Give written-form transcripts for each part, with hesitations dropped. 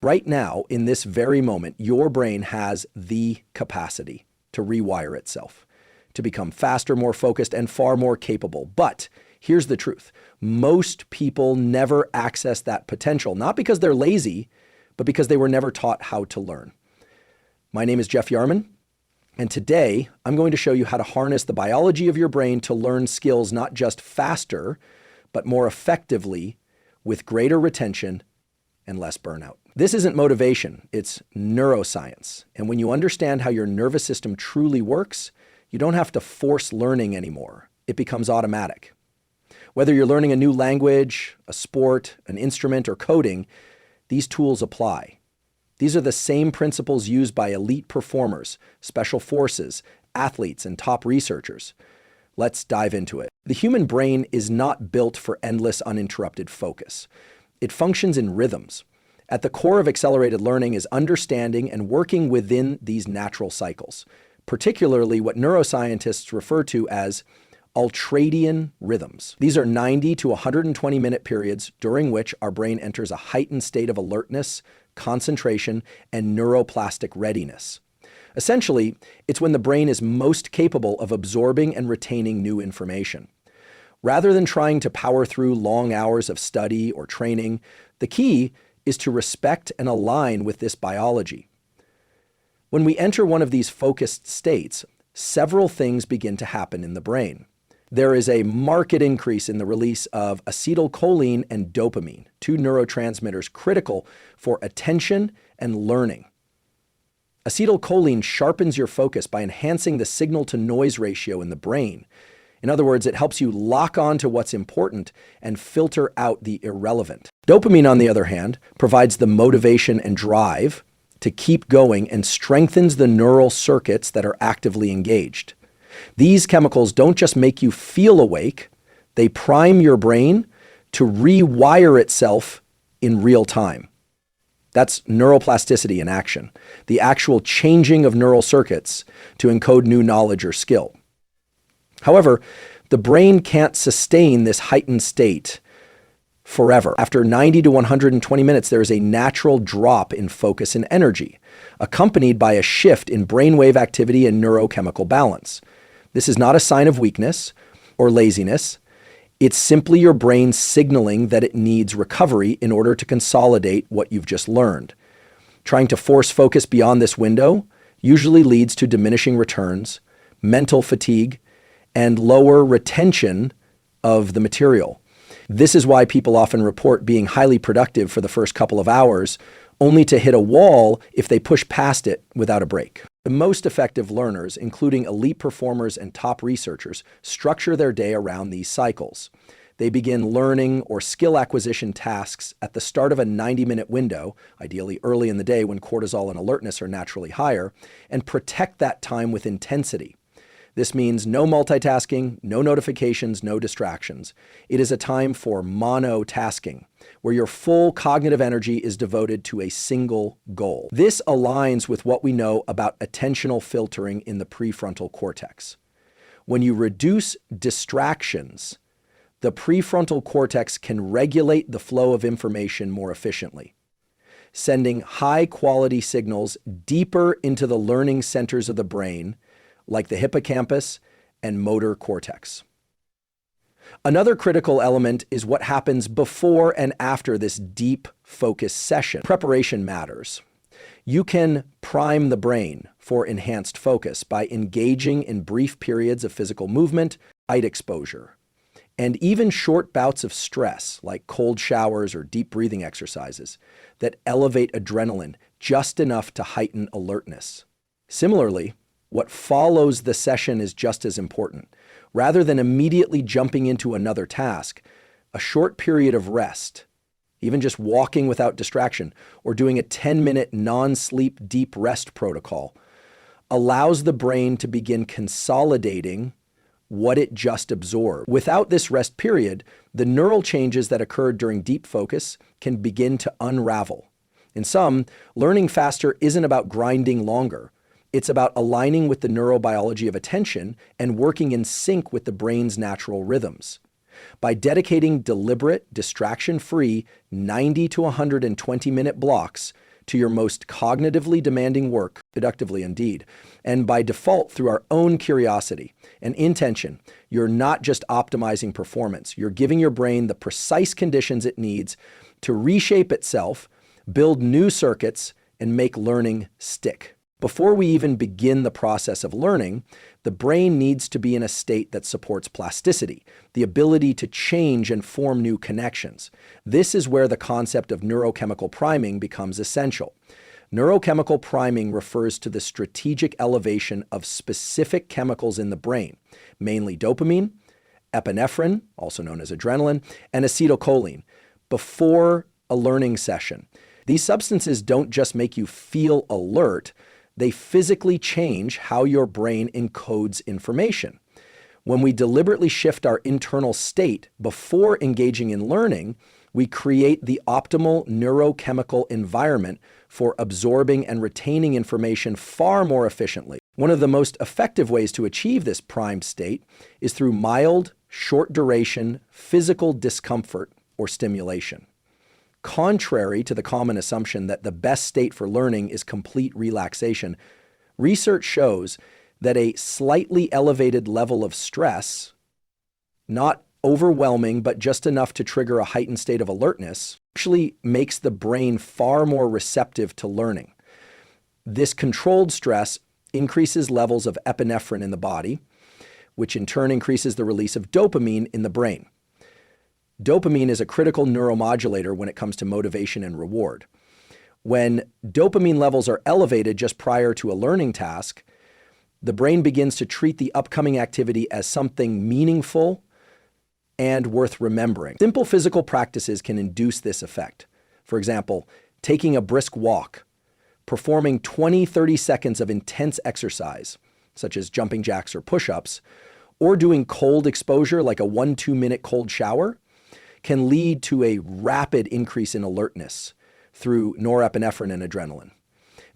Right now, in this very moment, your brain has the capacity to rewire itself, to become faster, more focused, and far more capable. But here's the truth. Most people never access that potential, not because they're lazy, but because they were never taught how to learn. My name is Jeff Yarman, and today I'm going to show you how to harness the biology of your brain to learn skills not just faster, but more effectively with greater retention and less burnout. This isn't motivation, it's neuroscience. And when you understand how your nervous system truly works, you don't have to force learning anymore. It becomes automatic. Whether you're learning a new language, a sport, an instrument, or coding, these tools apply. These are the same principles used by elite performers, special forces, athletes, and top researchers. Let's dive into it. The human brain is not built for endless, uninterrupted focus. It functions in rhythms. At the core of accelerated learning is understanding and working within these natural cycles, particularly what neuroscientists refer to as ultradian rhythms. These are 90 to 120-minute periods during which our brain enters a heightened state of alertness, concentration, and neuroplastic readiness. Essentially, it's when the brain is most capable of absorbing and retaining new information. Rather than trying to power through long hours of study or training, the key is to respect and align with this biology. When we enter one of these focused states, several things begin to happen in the brain. There is a marked increase in the release of acetylcholine and dopamine, two neurotransmitters critical for attention and learning. Acetylcholine sharpens your focus by enhancing the signal-to-noise ratio in the brain. In other words, it helps you lock on to what's important and filter out the irrelevant. Dopamine, on the other hand, provides the motivation and drive to keep going and strengthens the neural circuits that are actively engaged. These chemicals don't just make you feel awake, they prime your brain to rewire itself in real time. That's neuroplasticity in action, the actual changing of neural circuits to encode new knowledge or skill. However, the brain can't sustain this heightened state forever. After 90 to 120 minutes, there is a natural drop in focus and energy, accompanied by a shift in brainwave activity and neurochemical balance. This is not a sign of weakness or laziness. It's simply your brain signaling that it needs recovery in order to consolidate what you've just learned. Trying to force focus beyond this window usually leads to diminishing returns, mental fatigue, and lower retention of the material. This is why people often report being highly productive for the first couple of hours, only to hit a wall if they push past it without a break. The most effective learners, including elite performers and top researchers, structure their day around these cycles. They begin learning or skill acquisition tasks at the start of a 90-minute window, ideally early in the day when cortisol and alertness are naturally higher, and protect that time with intensity. This means no multitasking, no notifications, no distractions. It is a time for monotasking, where your full cognitive energy is devoted to a single goal. This aligns with what we know about attentional filtering in the prefrontal cortex. When you reduce distractions, the prefrontal cortex can regulate the flow of information more efficiently, sending high-quality signals deeper into the learning centers of the brain, like the hippocampus and motor cortex. Another critical element is what happens before and after this deep focus session. Preparation matters. You can prime the brain for enhanced focus by engaging in brief periods of physical movement, light exposure, and even short bouts of stress, like cold showers or deep breathing exercises, that elevate adrenaline just enough to heighten alertness. Similarly, what follows the session is just as important. Rather than immediately jumping into another task, a short period of rest, even just walking without distraction or doing a 10-minute non-sleep deep rest protocol, allows the brain to begin consolidating what it just absorbed. Without this rest period, the neural changes that occurred during deep focus can begin to unravel. In sum, learning faster isn't about grinding longer. It's about aligning with the neurobiology of attention and working in sync with the brain's natural rhythms. By dedicating deliberate, distraction-free 90 to 120-minute blocks, to your most cognitively demanding work, deductively indeed, and by default through our own curiosity and intention. You're not just optimizing performance, you're giving your brain the precise conditions it needs to reshape itself, build new circuits, and make learning stick. Before we even begin the process of learning, the brain needs to be in a state that supports plasticity, the ability to change and form new connections. This is where the concept of neurochemical priming becomes essential. Neurochemical priming refers to the strategic elevation of specific chemicals in the brain, mainly dopamine, epinephrine, also known as adrenaline, and acetylcholine, before a learning session. These substances don't just make you feel alert, they physically change how your brain encodes information. When we deliberately shift our internal state before engaging in learning, we create the optimal neurochemical environment for absorbing and retaining information far more efficiently. One of the most effective ways to achieve this primed state is through mild, short-duration physical discomfort or stimulation. Contrary to the common assumption that the best state for learning is complete relaxation, research shows that a slightly elevated level of stress, not overwhelming but just enough to trigger a heightened state of alertness, actually makes the brain far more receptive to learning. This controlled stress increases levels of epinephrine in the body, which in turn increases the release of dopamine in the brain. Dopamine is a critical neuromodulator when it comes to motivation and reward. When dopamine levels are elevated just prior to a learning task, the brain begins to treat the upcoming activity as something meaningful and worth remembering. Simple physical practices can induce this effect. For example, taking a brisk walk, performing 20-30 seconds of intense exercise, such as jumping jacks or push-ups, or doing cold exposure like a 1-2 minute cold shower, can lead to a rapid increase in alertness through norepinephrine and adrenaline.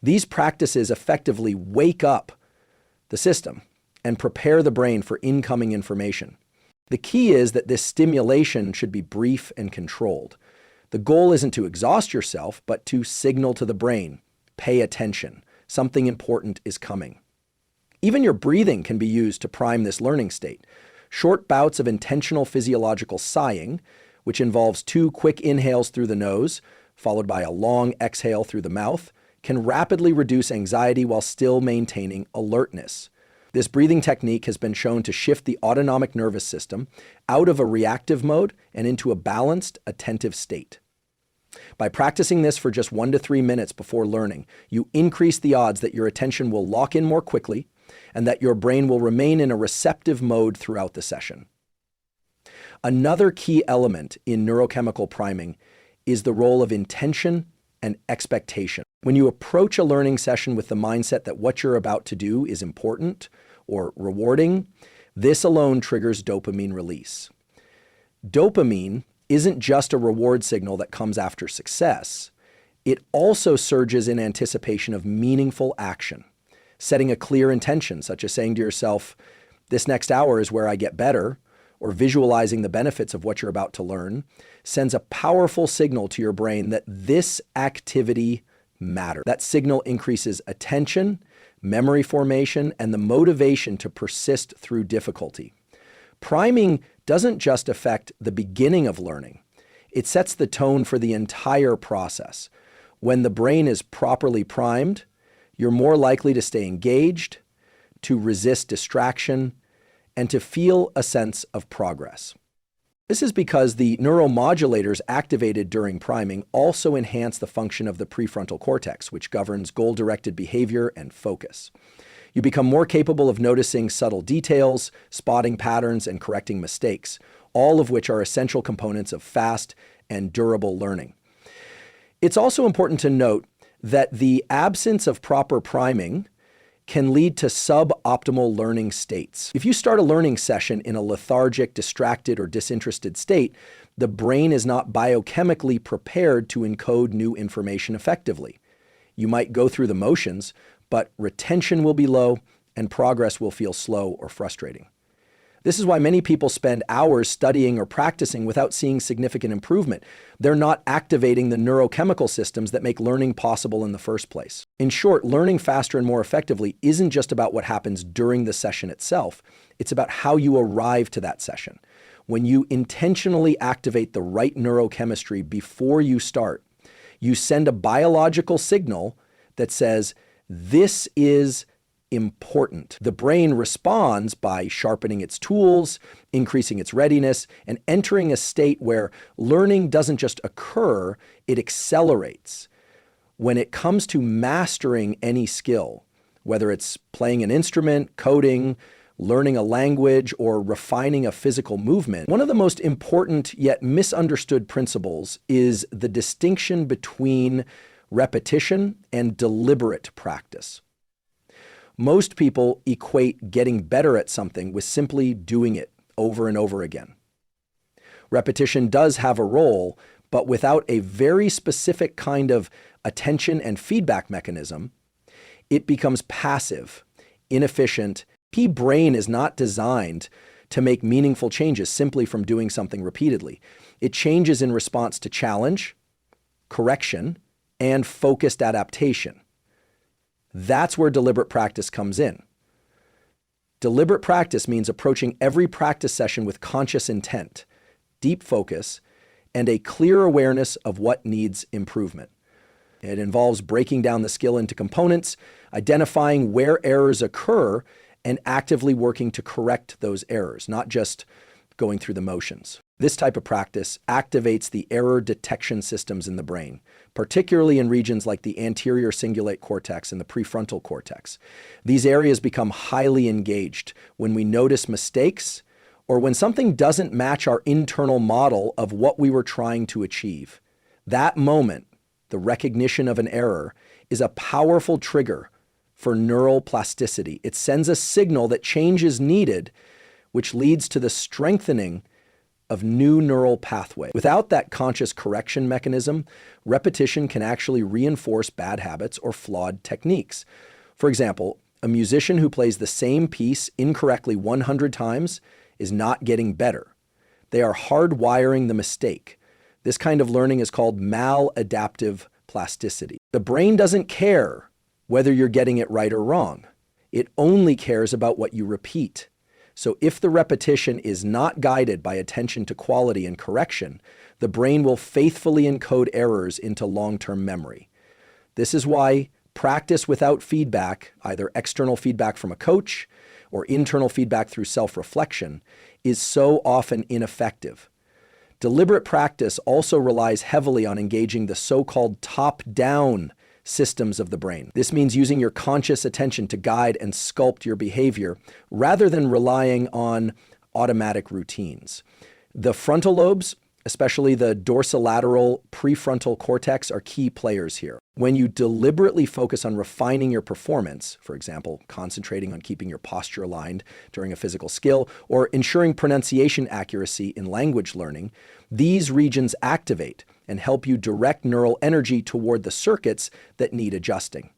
These practices effectively wake up the system and prepare the brain for incoming information. The key is that this stimulation should be brief and controlled. The goal isn't to exhaust yourself, but to signal to the brain, pay attention, something important is coming. Even your breathing can be used to prime this learning state. Short bouts of intentional physiological sighing, which involves 2 quick inhales through the nose, followed by a long exhale through the mouth, can rapidly reduce anxiety while still maintaining alertness. This breathing technique has been shown to shift the autonomic nervous system out of a reactive mode and into a balanced, attentive state. By practicing this for just 1 to 3 minutes before learning, you increase the odds that your attention will lock in more quickly and that your brain will remain in a receptive mode throughout the session. Another key element in neurochemical priming is the role of intention and expectation. When you approach a learning session with the mindset that what you're about to do is important or rewarding, this alone triggers dopamine release. Dopamine isn't just a reward signal that comes after success. It also surges in anticipation of meaningful action. Setting a clear intention, such as saying to yourself, "This next hour is where I get better," or visualizing the benefits of what you're about to learn, sends a powerful signal to your brain that this activity matters. That signal increases attention, memory formation, and the motivation to persist through difficulty. Priming doesn't just affect the beginning of learning. It sets the tone for the entire process. When the brain is properly primed, you're more likely to stay engaged, to resist distraction, and to feel a sense of progress. This is because the neuromodulators activated during priming also enhance the function of the prefrontal cortex, which governs goal-directed behavior and focus. You become more capable of noticing subtle details, spotting patterns, and correcting mistakes, all of which are essential components of fast and durable learning. It's also important to note that the absence of proper priming can lead to suboptimal learning states. If you start a learning session in a lethargic, distracted, or disinterested state, the brain is not biochemically prepared to encode new information effectively. You might go through the motions, but retention will be low and progress will feel slow or frustrating. This is why many people spend hours studying or practicing without seeing significant improvement. They're not activating the neurochemical systems that make learning possible in the first place. In short, learning faster and more effectively isn't just about what happens during the session itself. It's about how you arrive to that session. When you intentionally activate the right neurochemistry before you start, you send a biological signal that says, this is important. The brain responds by sharpening its tools, increasing its readiness, and entering a state where learning doesn't just occur, it accelerates. When it comes to mastering any skill, whether it's playing an instrument, coding, learning a language, or refining a physical movement, one of the most important yet misunderstood principles is the distinction between repetition and deliberate practice. Most people equate getting better at something with simply doing it over and over again. Repetition does have a role, but without a very specific kind of attention and feedback mechanism, it becomes passive, inefficient. The brain is not designed to make meaningful changes simply from doing something repeatedly. It changes in response to challenge, correction, and focused adaptation. That's where deliberate practice comes in. Deliberate practice means approaching every practice session with conscious intent, deep focus, and a clear awareness of what needs improvement. It involves breaking down the skill into components, identifying where errors occur, and actively working to correct those errors, not just going through the motions. This type of practice activates the error detection systems in the brain, particularly in regions like the anterior cingulate cortex and the prefrontal cortex. These areas become highly engaged when we notice mistakes or when something doesn't match our internal model of what we were trying to achieve. That moment, the recognition of an error, is a powerful trigger for neuroplasticity. It sends a signal that change is needed, which leads to the strengthening of new neural pathways. Without that conscious correction mechanism, repetition can actually reinforce bad habits or flawed techniques. For example, a musician who plays the same piece incorrectly 100 times is not getting better. They are hardwiring the mistake. This kind of learning is called maladaptive plasticity. The brain doesn't care whether you're getting it right or wrong. It only cares about what you repeat. So if the repetition is not guided by attention to quality and correction, the brain will faithfully encode errors into long-term memory. This is why practice without feedback, either external feedback from a coach or internal feedback through self-reflection, is so often ineffective. Deliberate practice also relies heavily on engaging the so-called top-down systems of the brain. This means using your conscious attention to guide and sculpt your behavior rather than relying on automatic routines. The frontal lobes, especially the dorsolateral prefrontal cortex, are key players here. When you deliberately focus on refining your performance, for example, concentrating on keeping your posture aligned during a physical skill or ensuring pronunciation accuracy in language learning, these regions activate and help you direct neural energy toward the circuits that need adjusting.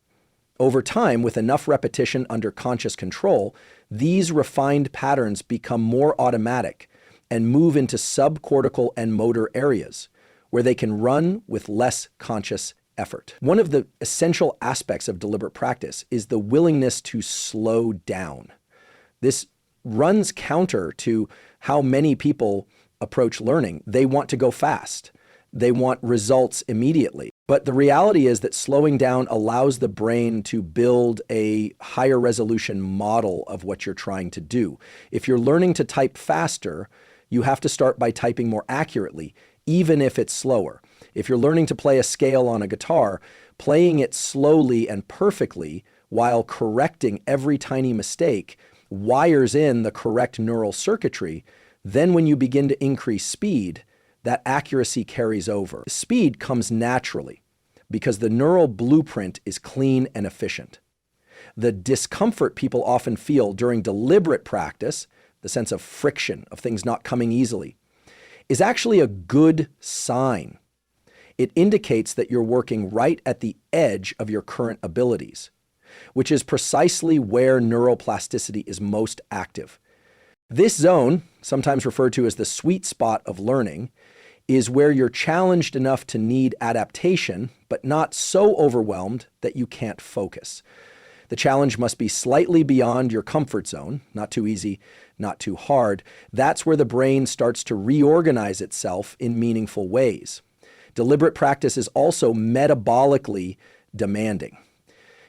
Over time, with enough repetition under conscious control, these refined patterns become more automatic and move into subcortical and motor areas, where they can run with less conscious effort. One of the essential aspects of deliberate practice is the willingness to slow down. This runs counter to how many people approach learning. They want to go fast. They want results immediately. But the reality is that slowing down allows the brain to build a higher resolution model of what you're trying to do. If you're learning to type faster, you have to start by typing more accurately, even if it's slower. If you're learning to play a scale on a guitar, playing it slowly and perfectly while correcting every tiny mistake wires in the correct neural circuitry. Then when you begin to increase speed, that accuracy carries over. Speed comes naturally because the neural blueprint is clean and efficient. The discomfort people often feel during deliberate practice, the sense of friction, of things not coming easily, is actually a good sign. It indicates that you're working right at the edge of your current abilities, which is precisely where neuroplasticity is most active. This zone, sometimes referred to as the sweet spot of learning, is where you're challenged enough to need adaptation, but not so overwhelmed that you can't focus. The challenge must be slightly beyond your comfort zone, not too easy, not too hard. That's where the brain starts to reorganize itself in meaningful ways. Deliberate practice is also metabolically demanding.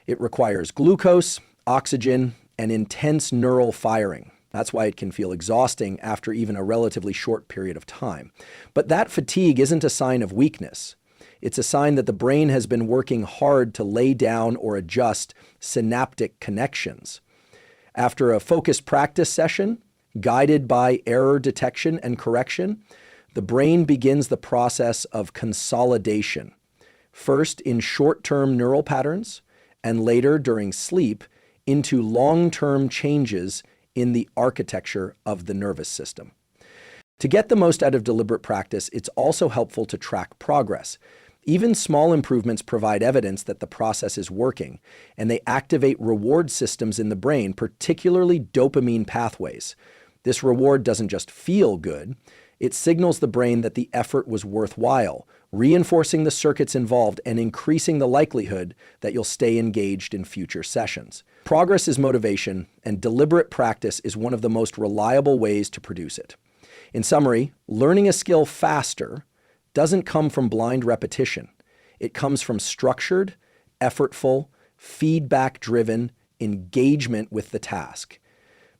It requires glucose, oxygen, and intense neural firing. That's why it can feel exhausting after even a relatively short period of time. But that fatigue isn't a sign of weakness. It's a sign that the brain has been working hard to lay down or adjust synaptic connections. After a focused practice session, guided by error detection and correction, the brain begins the process of consolidation, first in short-term neural patterns, and later during sleep into long-term changes in the architecture of the nervous system. To get the most out of deliberate practice, it's also helpful to track progress. Even small improvements provide evidence that the process is working, and they activate reward systems in the brain, particularly dopamine pathways. This reward doesn't just feel good, it signals the brain that the effort was worthwhile, reinforcing the circuits involved and increasing the likelihood that you'll stay engaged in future sessions. Progress is motivation, and deliberate practice is one of the most reliable ways to produce it. In summary, learning a skill faster doesn't come from blind repetition. It comes from structured, effortful, feedback-driven engagement with the task.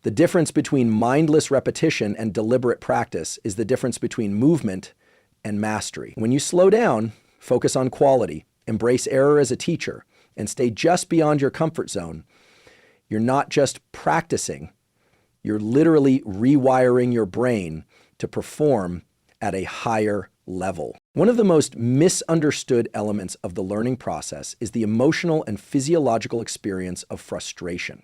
The difference between mindless repetition and deliberate practice is the difference between movement and mastery. When you slow down, focus on quality, embrace error as a teacher, and stay just beyond your comfort zone, you're not just practicing, you're literally rewiring your brain to perform at a higher level. One of the most misunderstood elements of the learning process is the emotional and physiological experience of frustration.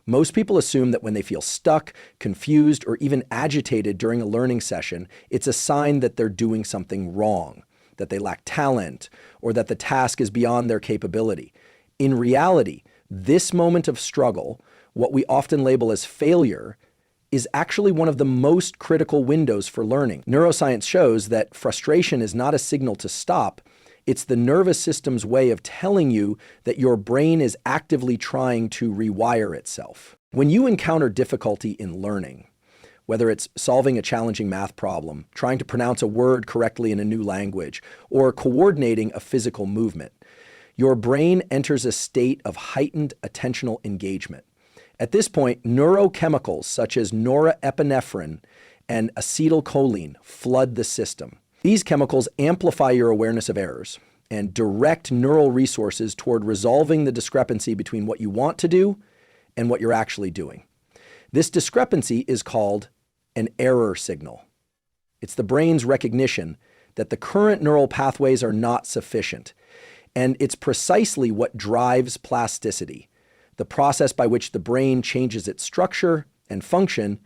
Most people assume that when they feel stuck, confused, or even agitated during a learning session, it's a sign that they're doing something wrong, that they lack talent, or that the task is beyond their capability. In reality, this moment of struggle, what we often label as failure, is actually one of the most critical windows for learning. Neuroscience shows that frustration is not a signal to stop. It's the nervous system's way of telling you that your brain is actively trying to rewire itself. When you encounter difficulty in learning, whether it's solving a challenging math problem, trying to pronounce a word correctly in a new language, or coordinating a physical movement, your brain enters a state of heightened attentional engagement. At this point, neurochemicals such as norepinephrine and acetylcholine flood the system. These chemicals amplify your awareness of errors and direct neural resources toward resolving the discrepancy between what you want to do and what you're actually doing. This discrepancy is called an error signal. It's the brain's recognition that the current neural pathways are not sufficient, and it's precisely what drives plasticity, the process by which the brain changes its structure and function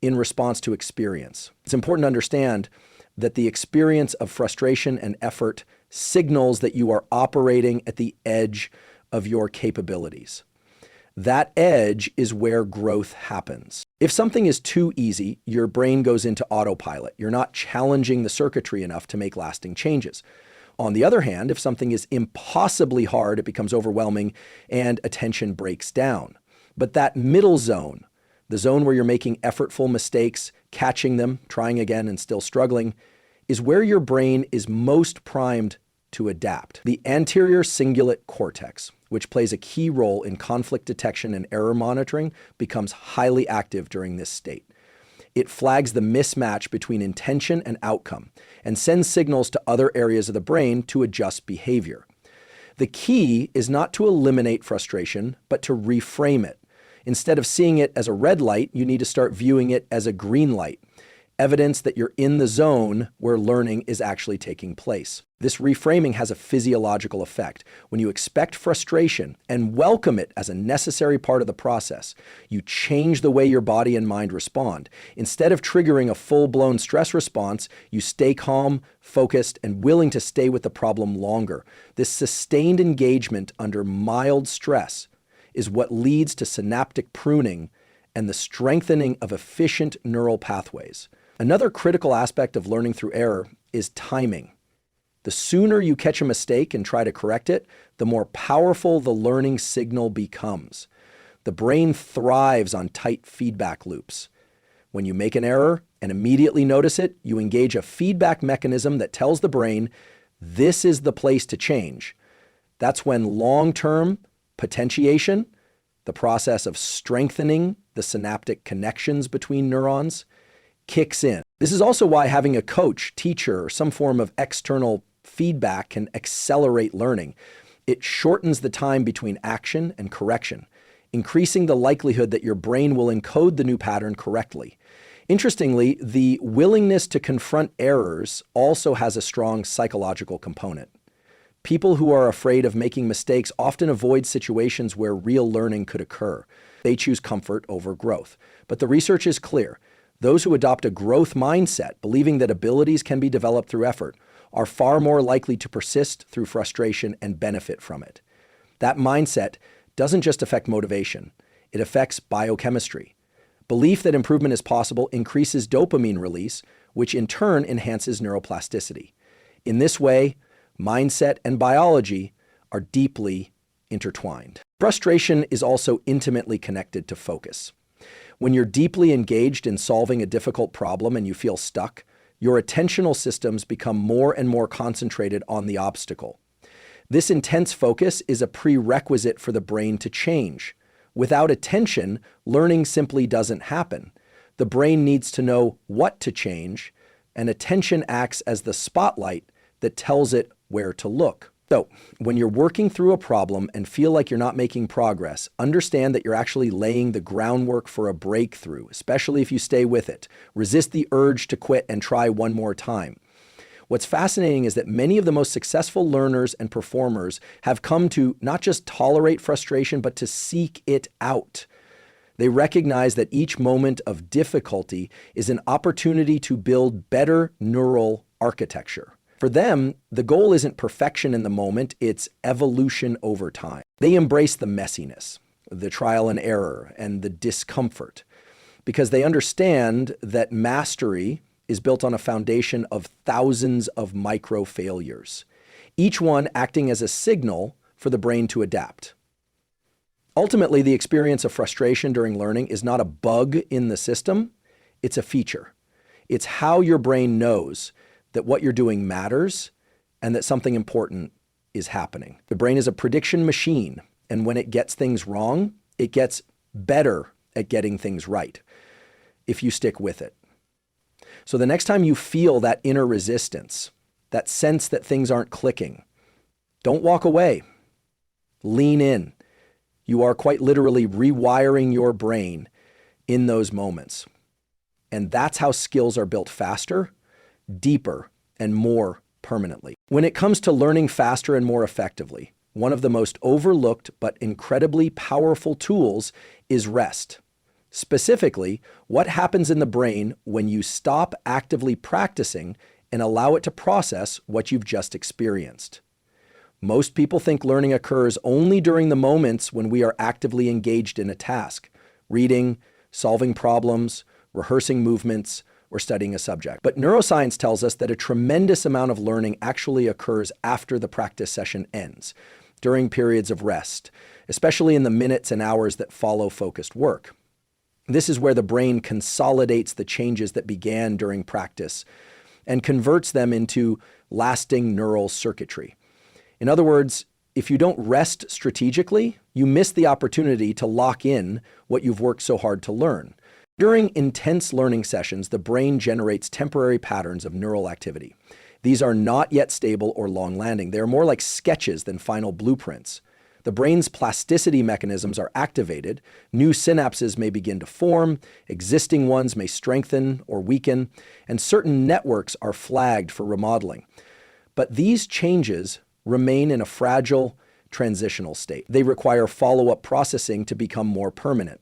in response to experience. It's important to understand that the experience of frustration and effort signals that you are operating at the edge of your capabilities. That edge is where growth happens. If something is too easy, your brain goes into autopilot. You're not challenging the circuitry enough to make lasting changes. On the other hand, if something is impossibly hard, it becomes overwhelming and attention breaks down. But that middle zone, the zone where you're making effortful mistakes, catching them, trying again and still struggling, is where your brain is most primed to adapt. The anterior cingulate cortex, which plays a key role in conflict detection and error monitoring, becomes highly active during this state. It flags the mismatch between intention and outcome and sends signals to other areas of the brain to adjust behavior. The key is not to eliminate frustration, but to reframe it. Instead of seeing it as a red light, you need to start viewing it as a green light, evidence that you're in the zone where learning is actually taking place. This reframing has a physiological effect. When you expect frustration and welcome it as a necessary part of the process, you change the way your body and mind respond. Instead of triggering a full-blown stress response, you stay calm, focused, and willing to stay with the problem longer. This sustained engagement under mild stress is what leads to synaptic pruning and the strengthening of efficient neural pathways. Another critical aspect of learning through error is timing. The sooner you catch a mistake and try to correct it, the more powerful the learning signal becomes. The brain thrives on tight feedback loops. When you make an error and immediately notice it, you engage a feedback mechanism that tells the brain, this is the place to change. That's when long-term potentiation, the process of strengthening the synaptic connections between neurons, kicks in. This is also why having a coach, teacher, or some form of external feedback can accelerate learning. It shortens the time between action and correction, increasing the likelihood that your brain will encode the new pattern correctly. Interestingly, the willingness to confront errors also has a strong psychological component. People who are afraid of making mistakes often avoid situations where real learning could occur. They choose comfort over growth. But the research is clear. Those who adopt a growth mindset, believing that abilities can be developed through effort, are far more likely to persist through frustration and benefit from it. That mindset doesn't just affect motivation, it affects biochemistry. Belief that improvement is possible increases dopamine release, which in turn enhances neuroplasticity. In this way, mindset and biology are deeply intertwined. Frustration is also intimately connected to focus. When you're deeply engaged in solving a difficult problem and you feel stuck, your attentional systems become more and more concentrated on the obstacle. This intense focus is a prerequisite for the brain to change. Without attention, learning simply doesn't happen. The brain needs to know what to change, and attention acts as the spotlight that tells it where to look. So, when you're working through a problem and feel like you're not making progress, understand that you're actually laying the groundwork for a breakthrough, especially if you stay with it. Resist the urge to quit and try one more time. What's fascinating is that many of the most successful learners and performers have come to not just tolerate frustration, but to seek it out. They recognize that each moment of difficulty is an opportunity to build better neural architecture. For them, the goal isn't perfection in the moment, it's evolution over time. They embrace the messiness, the trial and error, and the discomfort, because they understand that mastery is built on a foundation of thousands of micro failures, each one acting as a signal for the brain to adapt. Ultimately, the experience of frustration during learning is not a bug in the system, it's a feature. It's how your brain knows that what you're doing matters and that something important is happening. The brain is a prediction machine, and when it gets things wrong, it gets better at getting things right if you stick with it. So the next time you feel that inner resistance, that sense that things aren't clicking, don't walk away. Lean in. You are quite literally rewiring your brain in those moments. And that's how skills are built faster, deeper, and more permanently. When it comes to learning faster and more effectively, one of the most overlooked but incredibly powerful tools is rest. Specifically, what happens in the brain when you stop actively practicing and allow it to process what you've just experienced. Most people think learning occurs only during the moments when we are actively engaged in a task, reading, solving problems, rehearsing movements, or studying a subject. But neuroscience tells us that a tremendous amount of learning actually occurs after the practice session ends, during periods of rest, especially in the minutes and hours that follow focused work. This is where the brain consolidates the changes that began during practice and converts them into lasting neural circuitry. In other words, if you don't rest strategically, you miss the opportunity to lock in what you've worked so hard to learn. During intense learning sessions, the brain generates temporary patterns of neural activity. These are not yet stable or long-lasting. They are more like sketches than final blueprints. The brain's plasticity mechanisms are activated, new synapses may begin to form, existing ones may strengthen or weaken, and certain networks are flagged for remodeling. But these changes remain in a fragile, transitional state. They require follow-up processing to become more permanent.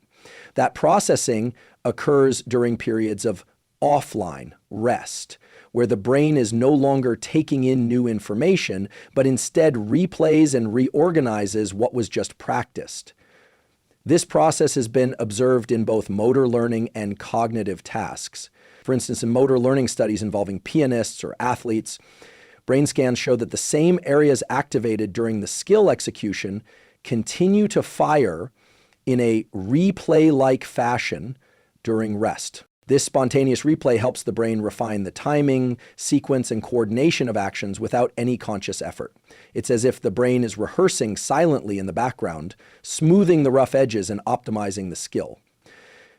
That processing occurs during periods of offline rest, where the brain is no longer taking in new information, but instead replays and reorganizes what was just practiced. This process has been observed in both motor learning and cognitive tasks. For instance, in motor learning studies involving pianists or athletes, brain scans show that the same areas activated during the skill execution continue to fire in a replay-like fashion during rest. This spontaneous replay helps the brain refine the timing, sequence, and coordination of actions without any conscious effort. It's as if the brain is rehearsing silently in the background, smoothing the rough edges and optimizing the skill.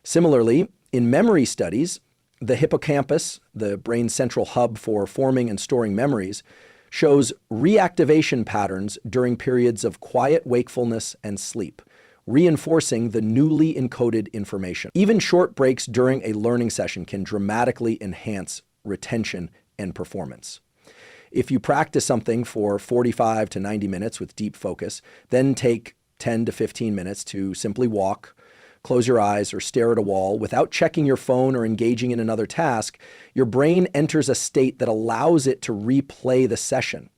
Similarly, in memory studies, the hippocampus, the brain's central hub for forming and storing memories, shows reactivation patterns during periods of quiet wakefulness and sleep, reinforcing the newly encoded information. Even short breaks during a learning session can dramatically enhance retention and performance. If you practice something for 45 to 90 minutes with deep focus, then take 10 to 15 minutes to simply walk, close your eyes, or stare at a wall without checking your phone or engaging in another task, your brain enters a state that allows it to replay the session.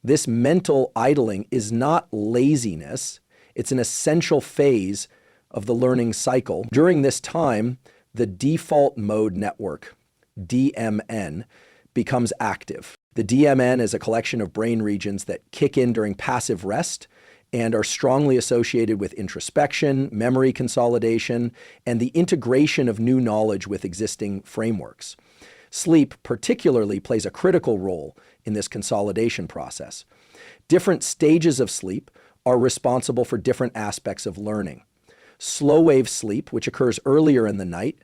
This mental idling is not laziness. It's an essential phase of the learning cycle. During this time, the default mode network, DMN, becomes active. The DMN is a collection of brain regions that kick in during passive rest and are strongly associated with introspection, memory consolidation, and the integration of new knowledge with existing frameworks. Sleep particularly plays a critical role in this consolidation process. Different stages of sleep are responsible for different aspects of learning. Slow-wave sleep, which occurs earlier in the night,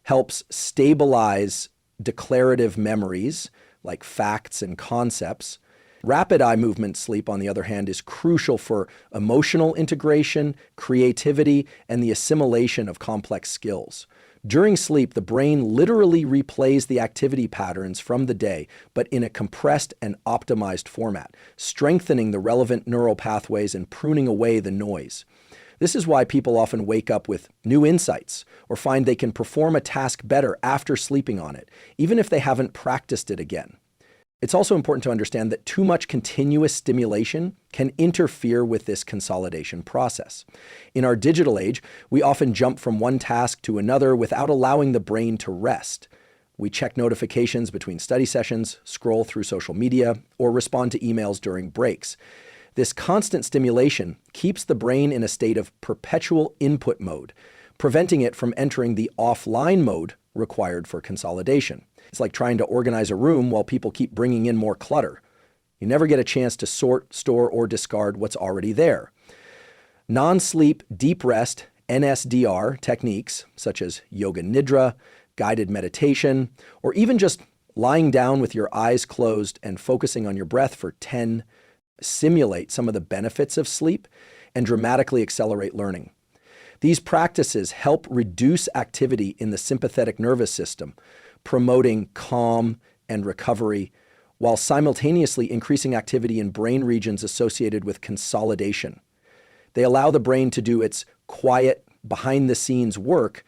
helps stabilize declarative memories like facts and concepts. Rapid eye movement sleep, on the other hand, is crucial for emotional integration, creativity, and the assimilation of complex skills. During sleep, the brain literally replays the activity patterns from the day, but in a compressed and optimized format, strengthening the relevant neural pathways and pruning away the noise. This is why people often wake up with new insights or find they can perform a task better after sleeping on it, even if they haven't practiced it again. It's also important to understand that too much continuous stimulation can interfere with this consolidation process. In our digital age, we often jump from one task to another without allowing the brain to rest. We check notifications between study sessions, scroll through social media, or respond to emails during breaks. This constant stimulation keeps the brain in a state of perpetual input mode, preventing it from entering the offline mode required for consolidation. It's like trying to organize a room while people keep bringing in more clutter. You never get a chance to sort, store, or discard what's already there. Non-sleep deep rest, NSDR techniques, such as yoga nidra, guided meditation, or even just lying down with your eyes closed and focusing on your breath for 10, simulate some of the benefits of sleep and dramatically accelerate learning. These practices help reduce activity in the sympathetic nervous system, promoting calm and recovery, while simultaneously increasing activity in brain regions associated with consolidation. They allow the brain to do its quiet, behind-the-scenes work,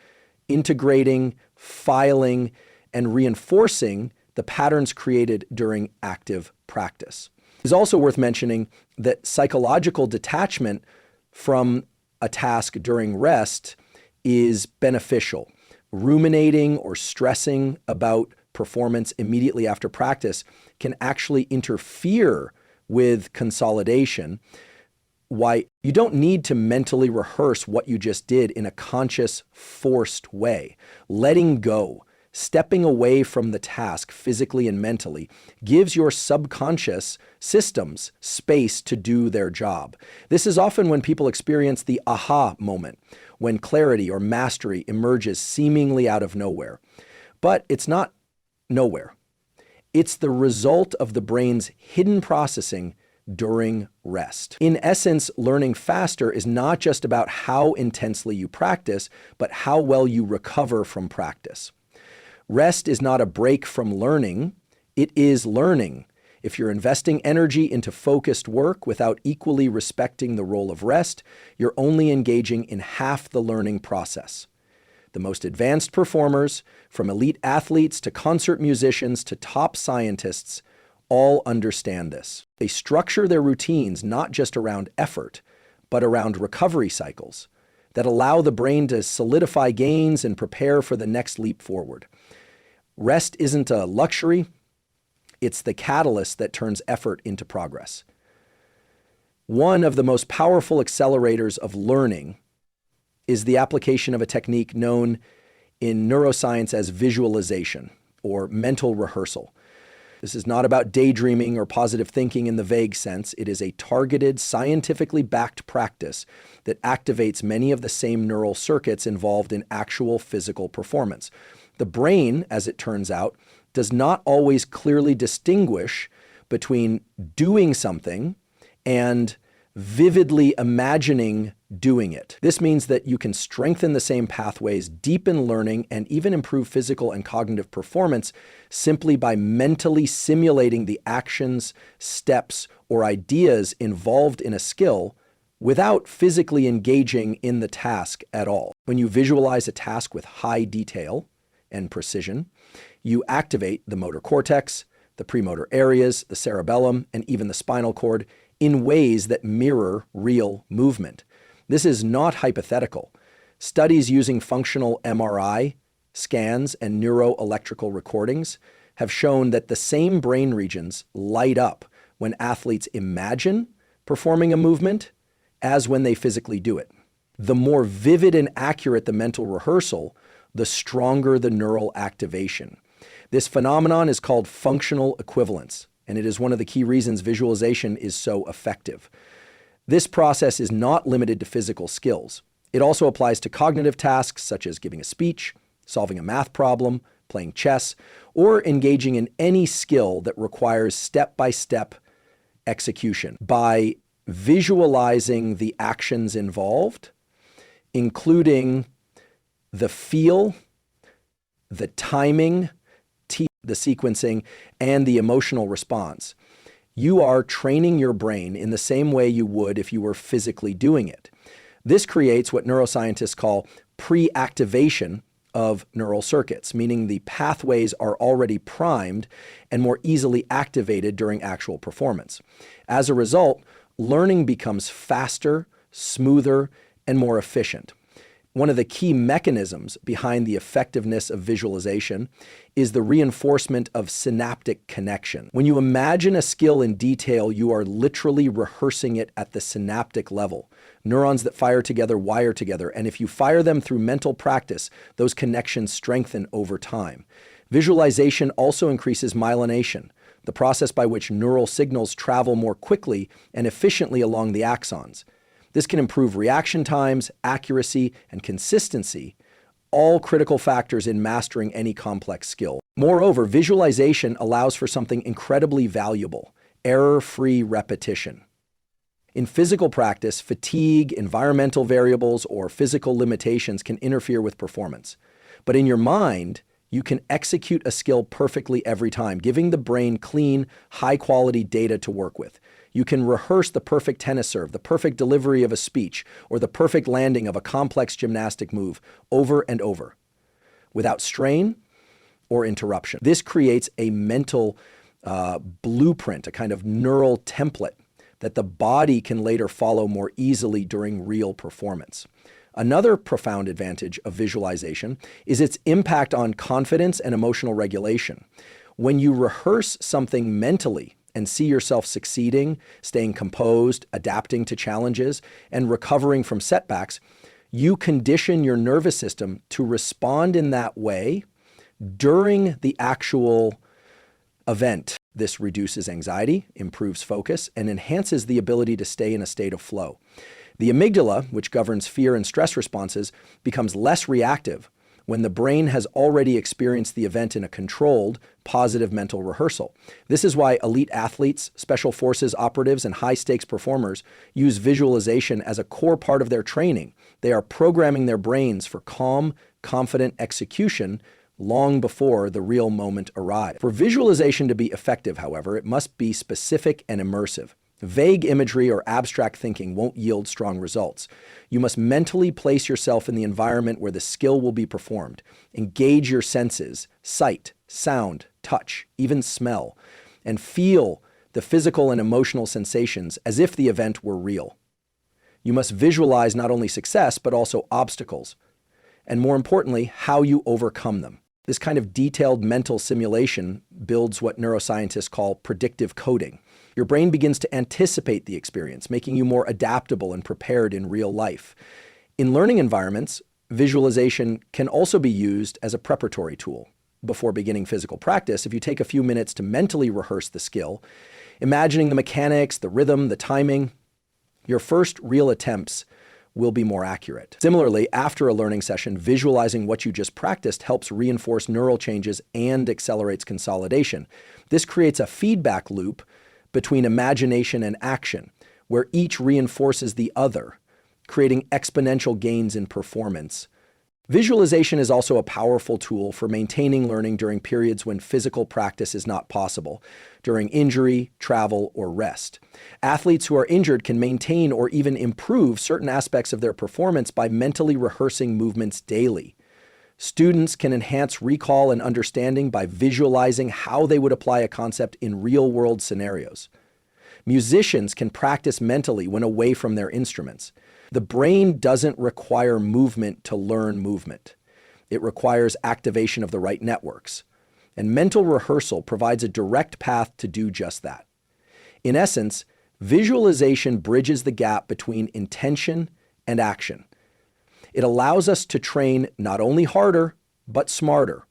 integrating, filing, and reinforcing the patterns created during active practice. It's also worth mentioning that psychological detachment from a task during rest is beneficial. Ruminating or stressing about performance immediately after practice can actually interfere with consolidation. Why you don't need to mentally rehearse what you just did in a conscious, forced way. Letting go, stepping away from the task physically and mentally, gives your subconscious systems space to do their job. This is often when people experience the aha moment, when clarity or mastery emerges seemingly out of nowhere. But it's not nowhere. It's the result of the brain's hidden processing during rest. In essence, learning faster is not just about how intensely you practice, but how well you recover from practice. Rest is not a break from learning, it is learning. If you're investing energy into focused work without equally respecting the role of rest, you're only engaging in half the learning process. The most advanced performers, from elite athletes to concert musicians to top scientists, all understand this. They structure their routines not just around effort, but around recovery cycles. that allow the brain to solidify gains and prepare for the next leap forward. Rest isn't a luxury, it's the catalyst that turns effort into progress. One of the most powerful accelerators of learning is the application of a technique known in neuroscience as visualization or mental rehearsal. This is not about daydreaming or positive thinking in the vague sense. It is a targeted, scientifically backed practice that activates many of the same neural circuits involved in actual physical performance. The brain, as it turns out, does not always clearly distinguish between doing something and vividly imagining doing it. This means that you can strengthen the same pathways, deepen learning, and even improve physical and cognitive performance simply by mentally simulating the actions, steps, or ideas involved in a skill without physically engaging in the task at all. When you visualize a task with high detail and precision, you activate the motor cortex, the premotor areas, the cerebellum, and even the spinal cord in ways that mirror real movement. This is not hypothetical. Studies using functional MRI scans and neuroelectrical recordings have shown that the same brain regions light up when athletes imagine performing a movement as when they physically do it. The more vivid and accurate the mental rehearsal, the stronger the neural activation. This phenomenon is called functional equivalence, and it is one of the key reasons visualization is so effective. This process is not limited to physical skills. It also applies to cognitive tasks such as giving a speech, solving a math problem, playing chess, or engaging in any skill that requires step-by-step execution. By visualizing the actions involved, including the feel, the timing, the sequencing, and the emotional response, you are training your brain in the same way you would if you were physically doing it. This creates what neuroscientists call pre-activation of neural circuits, meaning the pathways are already primed and more easily activated during actual performance. As a result, learning becomes faster, smoother, and more efficient. One of the key mechanisms behind the effectiveness of visualization is the reinforcement of synaptic connection. When you imagine a skill in detail, you are literally rehearsing it at the synaptic level. Neurons that fire together wire together, and if you fire them through mental practice, those connections strengthen over time. Visualization also increases myelination, the process by which neural signals travel more quickly and efficiently along the axons. This can improve reaction times, accuracy, and consistency, all critical factors in mastering any complex skill. Moreover, visualization allows for something incredibly valuable: error-free repetition. In physical practice, fatigue, environmental variables, or physical limitations can interfere with performance. But in your mind, you can execute a skill perfectly every time, giving the brain clean, high-quality data to work with. You can rehearse the perfect tennis serve, the perfect delivery of a speech, or the perfect landing of a complex gymnastic move over and over, without strain or interruption. This creates a mental blueprint, a kind of neural template that the body can later follow more easily during real performance. Another profound advantage of visualization is its impact on confidence and emotional regulation. When you rehearse something mentally and see yourself succeeding, staying composed, adapting to challenges, and recovering from setbacks, you condition your nervous system to respond in that way during the actual event. This reduces anxiety, improves focus, and enhances the ability to stay in a state of flow. The amygdala, which governs fear and stress responses, becomes less reactive when the brain has already experienced the event in a controlled, positive mental rehearsal. This is why elite athletes, special forces operatives, and high-stakes performers use visualization as a core part of their training. They are programming their brains for calm, confident execution long before the real moment arrives. For visualization to be effective, however, it must be specific and immersive. Vague imagery or abstract thinking won't yield strong results. You must mentally place yourself in the environment where the skill will be performed. Engage your senses, sight, sound, touch, even smell, and feel the physical and emotional sensations as if the event were real. You must visualize not only success, but also obstacles, and more importantly, how you overcome them. This kind of detailed mental simulation builds what neuroscientists call predictive coding. Your brain begins to anticipate the experience, making you more adaptable and prepared in real life. In learning environments, visualization can also be used as a preparatory tool. Before beginning physical practice, if you take a few minutes to mentally rehearse the skill, imagining the mechanics, the rhythm, the timing, your first real attempts will be more accurate. Similarly, after a learning session, visualizing what you just practiced helps reinforce neural changes and accelerates consolidation. This creates a feedback loop between imagination and action, where each reinforces the other, creating exponential gains in performance. Visualization is also a powerful tool for maintaining learning during periods when physical practice is not possible, during injury, travel, or rest. Athletes who are injured can maintain or even improve certain aspects of their performance by mentally rehearsing movements daily. Students can enhance recall and understanding by visualizing how they would apply a concept in real-world scenarios. Musicians can practice mentally when away from their instruments. The brain doesn't require movement to learn movement. It requires activation of the right networks. And mental rehearsal provides a direct path to do just that. In essence, visualization bridges the gap between intention and action. It allows us to train not only harder, but smarter,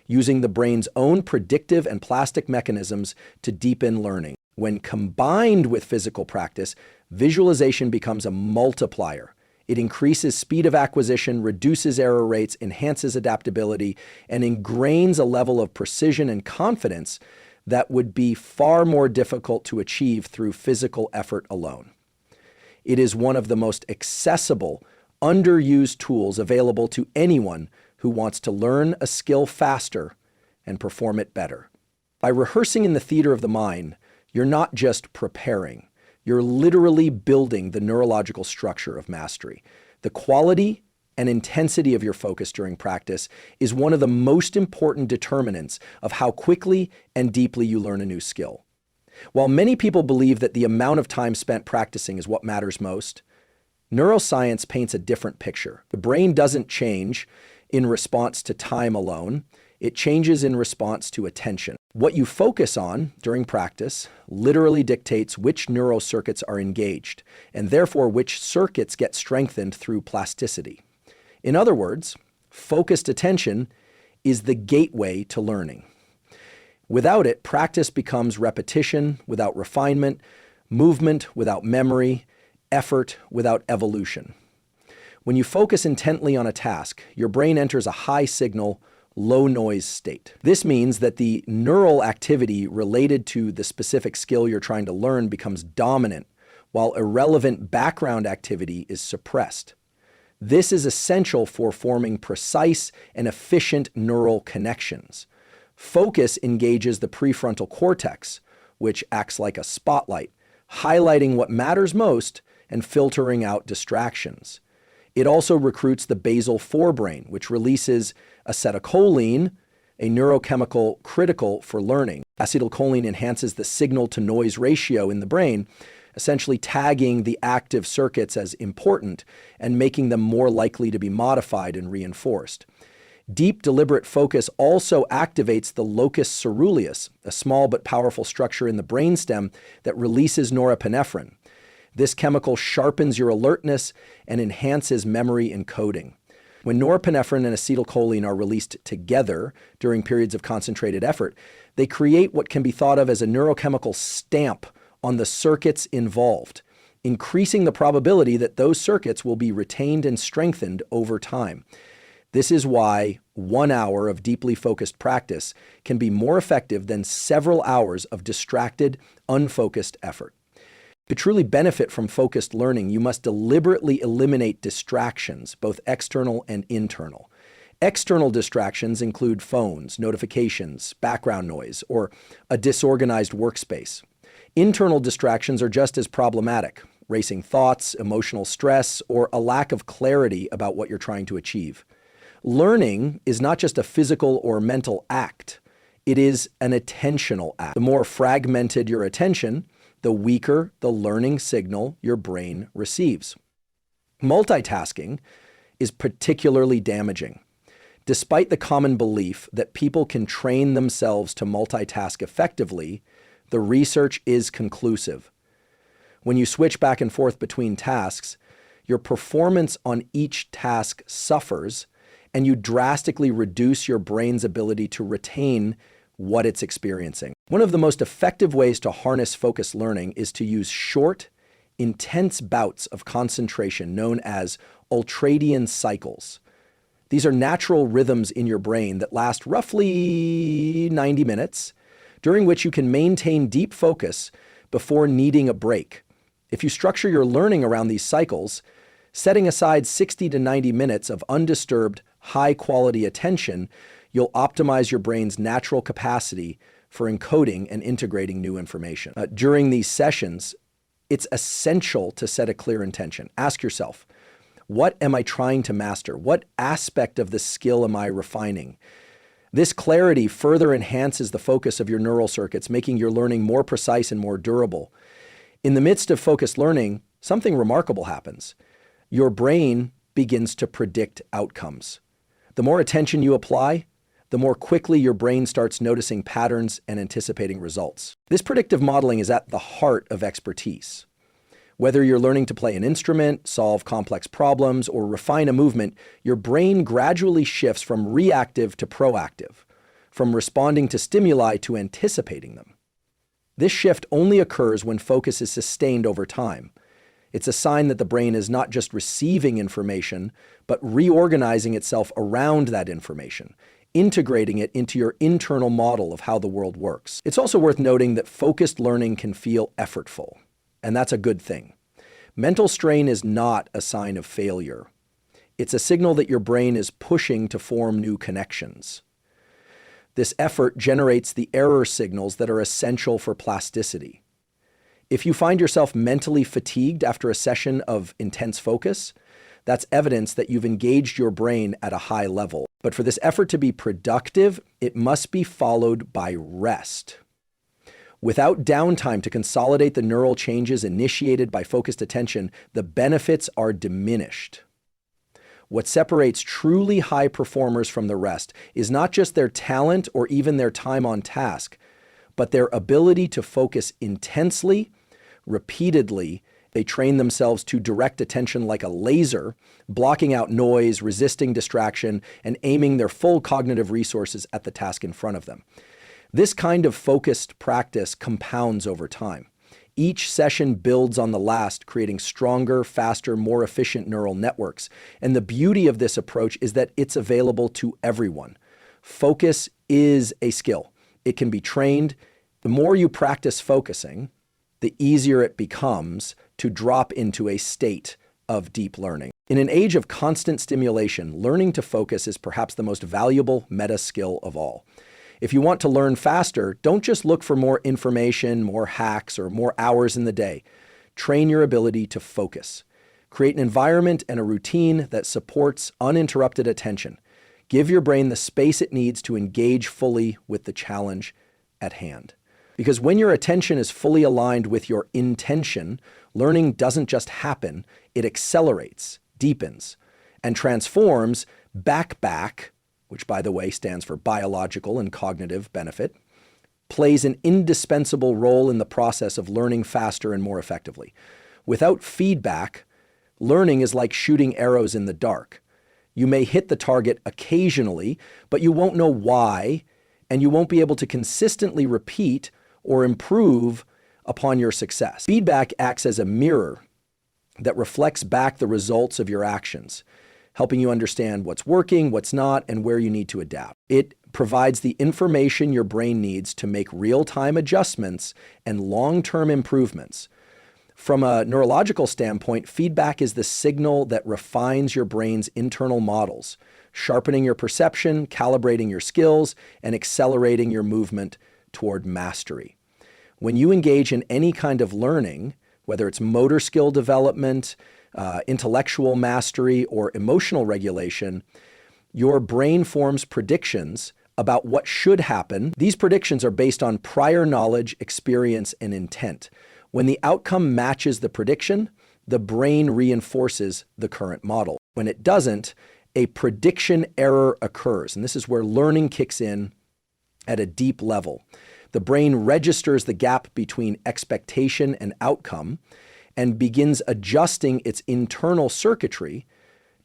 using the brain's own predictive and plastic mechanisms to deepen learning. When combined with physical practice, visualization becomes a multiplier. It increases speed of acquisition, reduces error rates, enhances adaptability, and ingrains a level of precision and confidence that would be far more difficult to achieve through physical effort alone. It is one of the most accessible, underused tools available to anyone who wants to learn a skill faster and perform it better. By rehearsing in the theater of the mind, you're not just preparing. You're literally building the neurological structure of mastery. The quality and intensity of your focus during practice is one of the most important determinants of how quickly and deeply you learn a new skill. While many people believe that the amount of time spent practicing is what matters most, neuroscience paints a different picture. The brain doesn't change in response to time alone. It changes in response to attention. What you focus on during practice literally dictates which neural circuits are engaged, and therefore which circuits get strengthened through plasticity. In other words, focused attention is the gateway to learning. Without it, practice becomes repetition without refinement, movement without memory, effort without evolution. When you focus intently on a task, your brain enters a high signal, low noise state. This means that the neural activity related to the specific skill you're trying to learn becomes dominant, while irrelevant background activity is suppressed. This is essential for forming precise and efficient neural connections. Focus engages the prefrontal cortex, which acts like a spotlight, highlighting what matters most and filtering out distractions. It also recruits the basal forebrain, which releases acetylcholine, a neurochemical critical for learning. Acetylcholine enhances the signal-to-noise ratio in the brain, essentially tagging the active circuits as important and making them more likely to be modified and reinforced. Deep, deliberate focus also activates the locus ceruleus, a small but powerful structure in the brainstem that releases norepinephrine. This chemical sharpens your alertness and enhances memory encoding. When norepinephrine and acetylcholine are released together during periods of concentrated effort, they create what can be thought of as a neurochemical stamp on the circuits involved, increasing the probability that those circuits will be retained and strengthened over time. This is why 1 hour of deeply focused practice can be more effective than several hours of distracted, unfocused effort. To truly benefit from focused learning, you must deliberately eliminate distractions, both external and internal. External distractions include phones, notifications, background noise, or a disorganized workspace. Internal distractions are just as problematic: racing thoughts, emotional stress, or a lack of clarity about what you're trying to achieve. Learning is not just a physical or mental act. It is an attentional act. The more fragmented your attention, the weaker the learning signal your brain receives. Multitasking is particularly damaging. Despite the common belief that people can train themselves to multitask effectively, the research is conclusive. When you switch back and forth between tasks, your performance on each task suffers, and you drastically reduce your brain's ability to retain what it's experiencing. One of the most effective ways to harness focused learning is to use short, intense bouts of concentration known as ultradian cycles. These are natural rhythms in your brain that last roughly 90 minutes, during which you can maintain deep focus before needing a break. If you structure your learning around these cycles, setting aside 60 to 90 minutes of undisturbed, high-quality attention, you'll optimize your brain's natural capacity for encoding and integrating new information. During these sessions, it's essential to set a clear intention. Ask yourself, what am I trying to master? What aspect of the skill am I refining? This clarity further enhances the focus of your neural circuits, making your learning more precise and more durable. In the midst of focused learning, something remarkable happens. Your brain begins to predict outcomes. The more attention you apply, the more quickly your brain starts noticing patterns and anticipating results. This predictive modeling is at the heart of expertise. Whether you're learning to play an instrument, solve complex problems, or refine a movement, your brain gradually shifts from reactive to proactive, from responding to stimuli to anticipating them. This shift only occurs when focus is sustained over time. It's a sign that the brain is not just receiving information, but reorganizing itself around that information, integrating it into your internal model of how the world works. It's also worth noting that focused learning can feel effortful, and that's a good thing. Mental strain is not a sign of failure. It's a signal that your brain is pushing to form new connections. This effort generates the error signals that are essential for plasticity. If you find yourself mentally fatigued after a session of intense focus, that's evidence that you've engaged your brain at a high level. But for this effort to be productive, it must be followed by rest. Without downtime to consolidate the neural changes initiated by focused attention, the benefits are diminished. What separates truly high performers from the rest is not just their talent or even their time on task, but their ability to focus intensely, repeatedly. They train themselves to direct attention like a laser, blocking out noise, resisting distraction, and aiming their full cognitive resources at the task in front of them. This kind of focused practice compounds over time. Each session builds on the last, creating stronger, faster, more efficient neural networks. And the beauty of this approach is that it's available to everyone. Focus is a skill. It can be trained. The more you practice focusing, the easier it becomes to drop into a state of deep learning. In an age of constant stimulation, learning to focus is perhaps the most valuable meta skill of all. If you want to learn faster, don't just look for more information, more hacks, or more hours in the day. Train your ability to focus. Create an environment and a routine that supports uninterrupted attention. Give your brain the space it needs to engage fully with the challenge at hand. Because when your attention is fully aligned with your intention, learning doesn't just happen, it accelerates, deepens, and transforms back, which by the way stands for biological and cognitive benefit, plays an indispensable role in the process of learning faster and more effectively. Without feedback, learning is like shooting arrows in the dark. You may hit the target occasionally, but you won't know why, and you won't be able to consistently repeat or improve upon your success. Feedback acts as a mirror that reflects back the results of your actions, helping you understand what's working, what's not, and where you need to adapt. It provides the information your brain needs to make real-time adjustments and long-term improvements. From a neurological standpoint, feedback is the signal that refines your brain's internal models, sharpening your perception, calibrating your skills, and accelerating your movement toward mastery. When you engage in any kind of learning, whether it's motor skill development, intellectual mastery, or emotional regulation, your brain forms predictions about what should happen. These predictions are based on prior knowledge, experience, and intent. When the outcome matches the prediction, the brain reinforces the current model. When it doesn't, a prediction error occurs, and this is where learning kicks in at a deep level. The brain registers the gap between expectation and outcome and begins adjusting its internal circuitry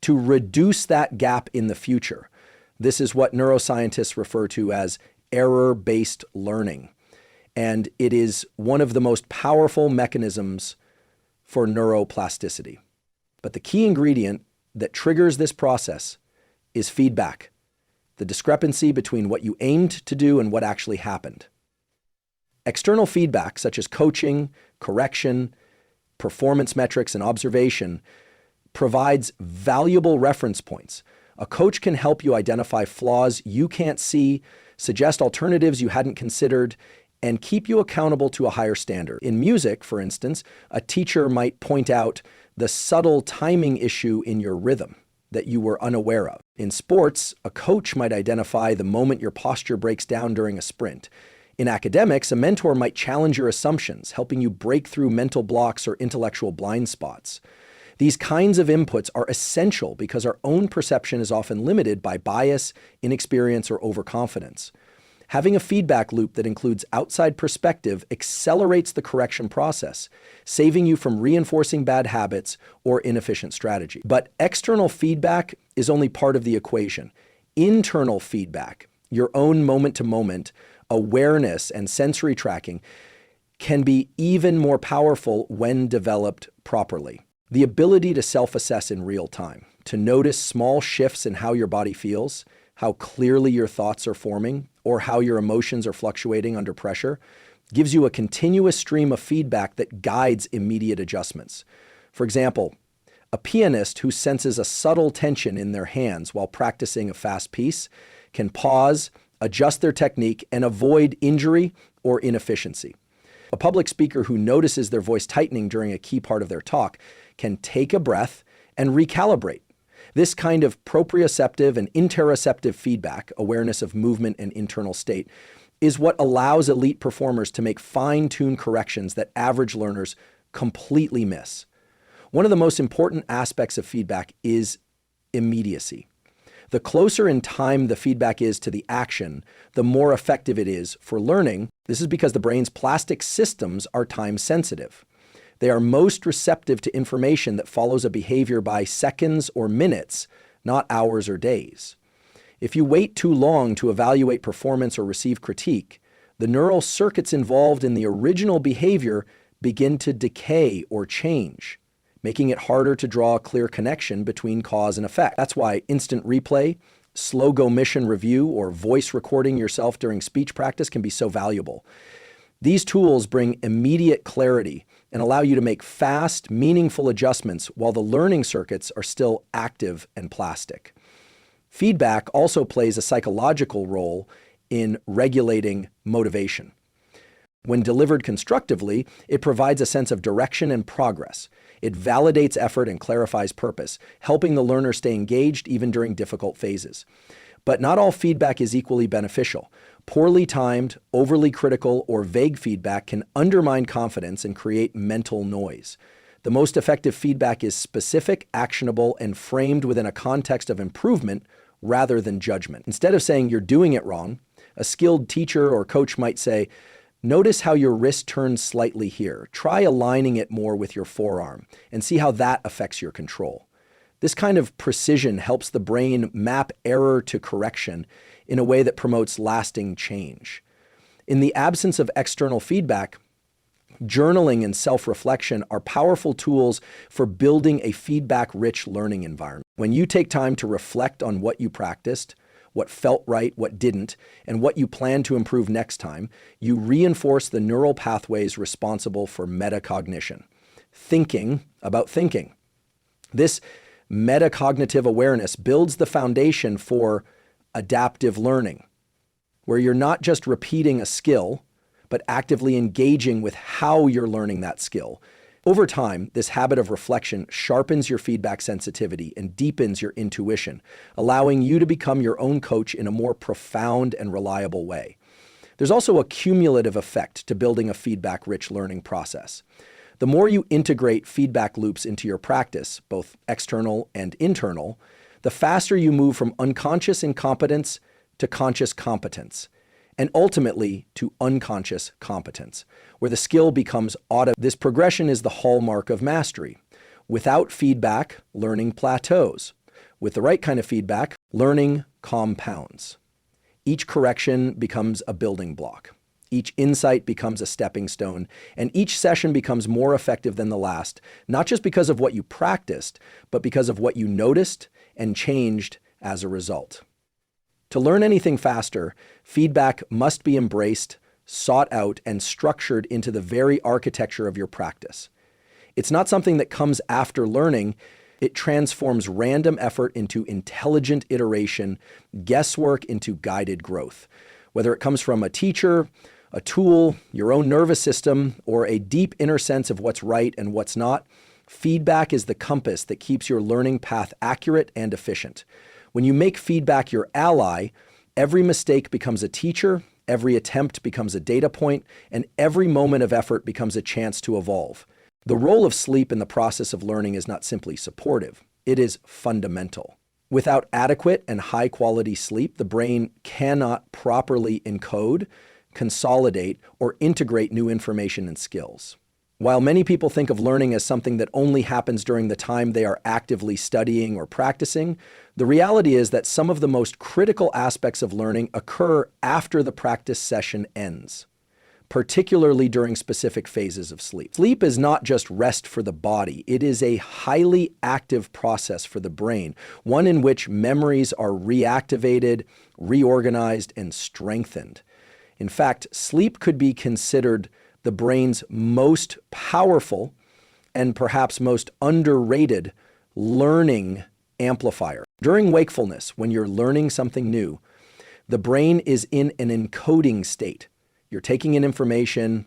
to reduce that gap in the future. This is what neuroscientists refer to as error-based learning, and it is one of the most powerful mechanisms for neuroplasticity. But the key ingredient that triggers this process is feedback, the discrepancy between what you aimed to do and what actually happened. External feedback, such as coaching, correction, performance metrics, and observation, provides valuable reference points. A coach can help you identify flaws you can't see, suggest alternatives you hadn't considered, and keep you accountable to a higher standard. In music, for instance, a teacher might point out the subtle timing issue in your rhythm that you were unaware of. In sports, a coach might identify the moment your posture breaks down during a sprint. In academics, a mentor might challenge your assumptions, helping you break through mental blocks or intellectual blind spots. These kinds of inputs are essential because our own perception is often limited by bias, inexperience, or overconfidence. Having a feedback loop that includes outside perspective accelerates the correction process, saving you from reinforcing bad habits or inefficient strategy. But external feedback is only part of the equation. Internal feedback, your own moment-to-moment awareness and sensory tracking, can be even more powerful when developed properly. The ability to self-assess in real time, to notice small shifts in how your body feels, how clearly your thoughts are forming, or how your emotions are fluctuating under pressure, gives you a continuous stream of feedback that guides immediate adjustments. For example, a pianist who senses a subtle tension in their hands while practicing a fast piece can pause, adjust their technique, and avoid injury or inefficiency. A public speaker who notices their voice tightening during a key part of their talk can take a breath and recalibrate. This kind of proprioceptive and interoceptive feedback, awareness of movement and internal state, is what allows elite performers to make fine-tuned corrections that average learners completely miss. One of the most important aspects of feedback is immediacy. The closer in time the feedback is to the action, the more effective it is for learning. This is because the brain's plastic systems are time-sensitive. They are most receptive to information that follows a behavior by seconds or minutes, not hours or days. If you wait too long to evaluate performance or receive critique, the neural circuits involved in the original behavior begin to decay or change, making it harder to draw a clear connection between cause and effect. That's why instant replay, slow-go mission review, or voice recording yourself during speech practice can be so valuable. These tools bring immediate clarity and allow you to make fast, meaningful adjustments while the learning circuits are still active and plastic. Feedback also plays a psychological role in regulating motivation. When delivered constructively, it provides a sense of direction and progress. It validates effort and clarifies purpose, helping the learner stay engaged even during difficult phases. But not all feedback is equally beneficial. Poorly timed, overly critical, or vague feedback can undermine confidence and create mental noise. The most effective feedback is specific, actionable, and framed within a context of improvement rather than judgment. Instead of saying you're doing it wrong, a skilled teacher or coach might say, "Notice how your wrist turns slightly here. Try aligning it more with your forearm and see how that affects your control." This kind of precision helps the brain map error to correction in a way that promotes lasting change. In the absence of external feedback, journaling and self-reflection are powerful tools for building a feedback-rich learning environment. When you take time to reflect on what you practiced, what felt right, what didn't, and what you plan to improve next time, you reinforce the neural pathways responsible for metacognition, thinking about thinking. This metacognitive awareness builds the foundation for adaptive learning, where you're not just repeating a skill, but actively engaging with how you're learning that skill. Over time, this habit of reflection sharpens your feedback sensitivity and deepens your intuition, allowing you to become your own coach in a more profound and reliable way. There's also a cumulative effect to building a feedback-rich learning process. The more you integrate feedback loops into your practice, both external and internal, the faster you move from unconscious incompetence to conscious competence, and ultimately to unconscious competence, where the skill becomes auto. This progression is the hallmark of mastery. Without feedback, learning plateaus. With the right kind of feedback, learning compounds. Each correction becomes a building block. Each insight becomes a stepping stone, and each session becomes more effective than the last, not just because of what you practiced, but because of what you noticed and changed as a result. To learn anything faster, feedback must be embraced, sought out, and structured into the very architecture of your practice. It's not something that comes after learning. It transforms random effort into intelligent iteration, guesswork into guided growth. Whether it comes from a teacher, a tool, your own nervous system, or a deep inner sense of what's right and what's not, feedback is the compass that keeps your learning path accurate and efficient. When you make feedback your ally, every mistake becomes a teacher, every attempt becomes a data point, and every moment of effort becomes a chance to evolve. The role of sleep in the process of learning is not simply supportive, it is fundamental. Without adequate and high-quality sleep, the brain cannot properly encode, consolidate, or integrate new information and skills. While many people think of learning as something that only happens during the time they are actively studying or practicing, the reality is that some of the most critical aspects of learning occur after the practice session ends, particularly during specific phases of sleep. Sleep is not just rest for the body, it is a highly active process for the brain, one in which memories are reactivated, reorganized, and strengthened. In fact, sleep could be considered the brain's most powerful and perhaps most underrated learning amplifier. During wakefulness, when you're learning something new, the brain is in an encoding state. You're taking in information,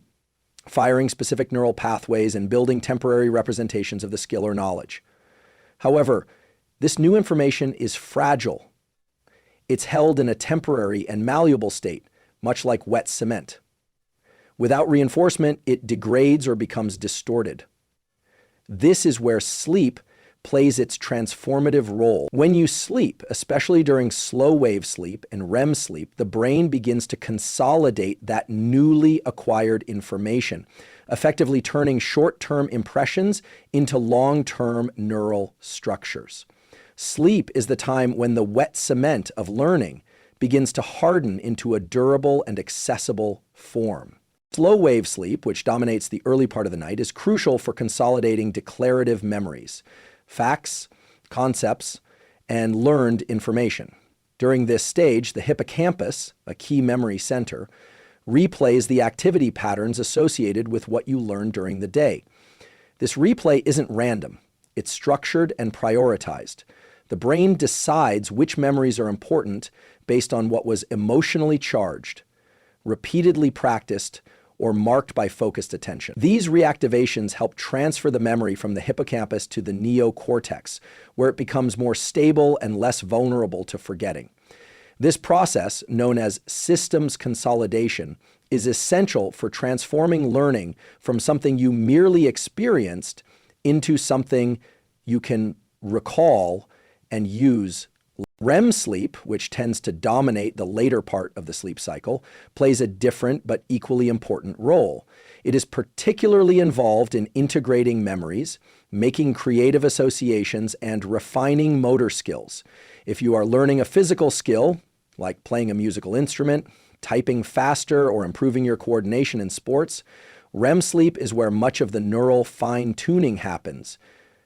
firing specific neural pathways, and building temporary representations of the skill or knowledge. However, this new information is fragile. It's held in a temporary and malleable state, much like wet cement. Without reinforcement, it degrades or becomes distorted. This is where sleep plays its transformative role. When you sleep, especially during slow wave sleep and REM sleep, the brain begins to consolidate that newly acquired information, effectively turning short-term impressions into long-term neural structures. Sleep is the time when the wet cement of learning begins to harden into a durable and accessible form. Slow wave sleep, which dominates the early part of the night, is crucial for consolidating declarative memories, facts, concepts, and learned information. During this stage, the hippocampus, a key memory center, replays the activity patterns associated with what you learned during the day. This replay isn't random. It's structured and prioritized. The brain decides which memories are important based on what was emotionally charged, repeatedly practiced, or marked by focused attention. These reactivations help transfer the memory from the hippocampus to the neocortex, where it becomes more stable and less vulnerable to forgetting. This process, known as systems consolidation, is essential for transforming learning from something you merely experienced into something you can recall and use. REM sleep, which tends to dominate the later part of the sleep cycle, plays a different but equally important role. It is particularly involved in integrating memories, making creative associations, and refining motor skills. If you are learning a physical skill, like playing a musical instrument, typing faster, or improving your coordination in sports, REM sleep is where much of the neural fine-tuning happens.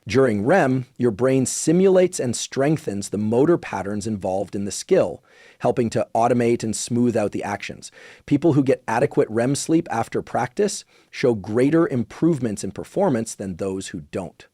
During REM, your brain simulates and strengthens the motor patterns involved in the skill, helping to automate and smooth out the actions. People who get adequate REM sleep after practice show greater improvements in performance than those who don't.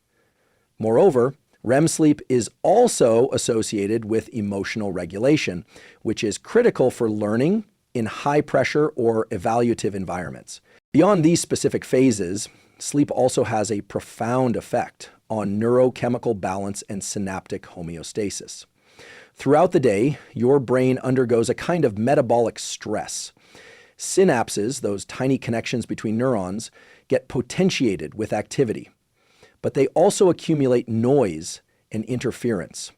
Moreover, REM sleep is also associated with emotional regulation, which is critical for learning in high-pressure or evaluative environments. Beyond these specific phases, sleep also has a profound effect on neurochemical balance and synaptic homeostasis. Throughout the day, your brain undergoes a kind of metabolic stress. Synapses, those tiny connections between neurons, get potentiated with activity, but they also accumulate noise and interference.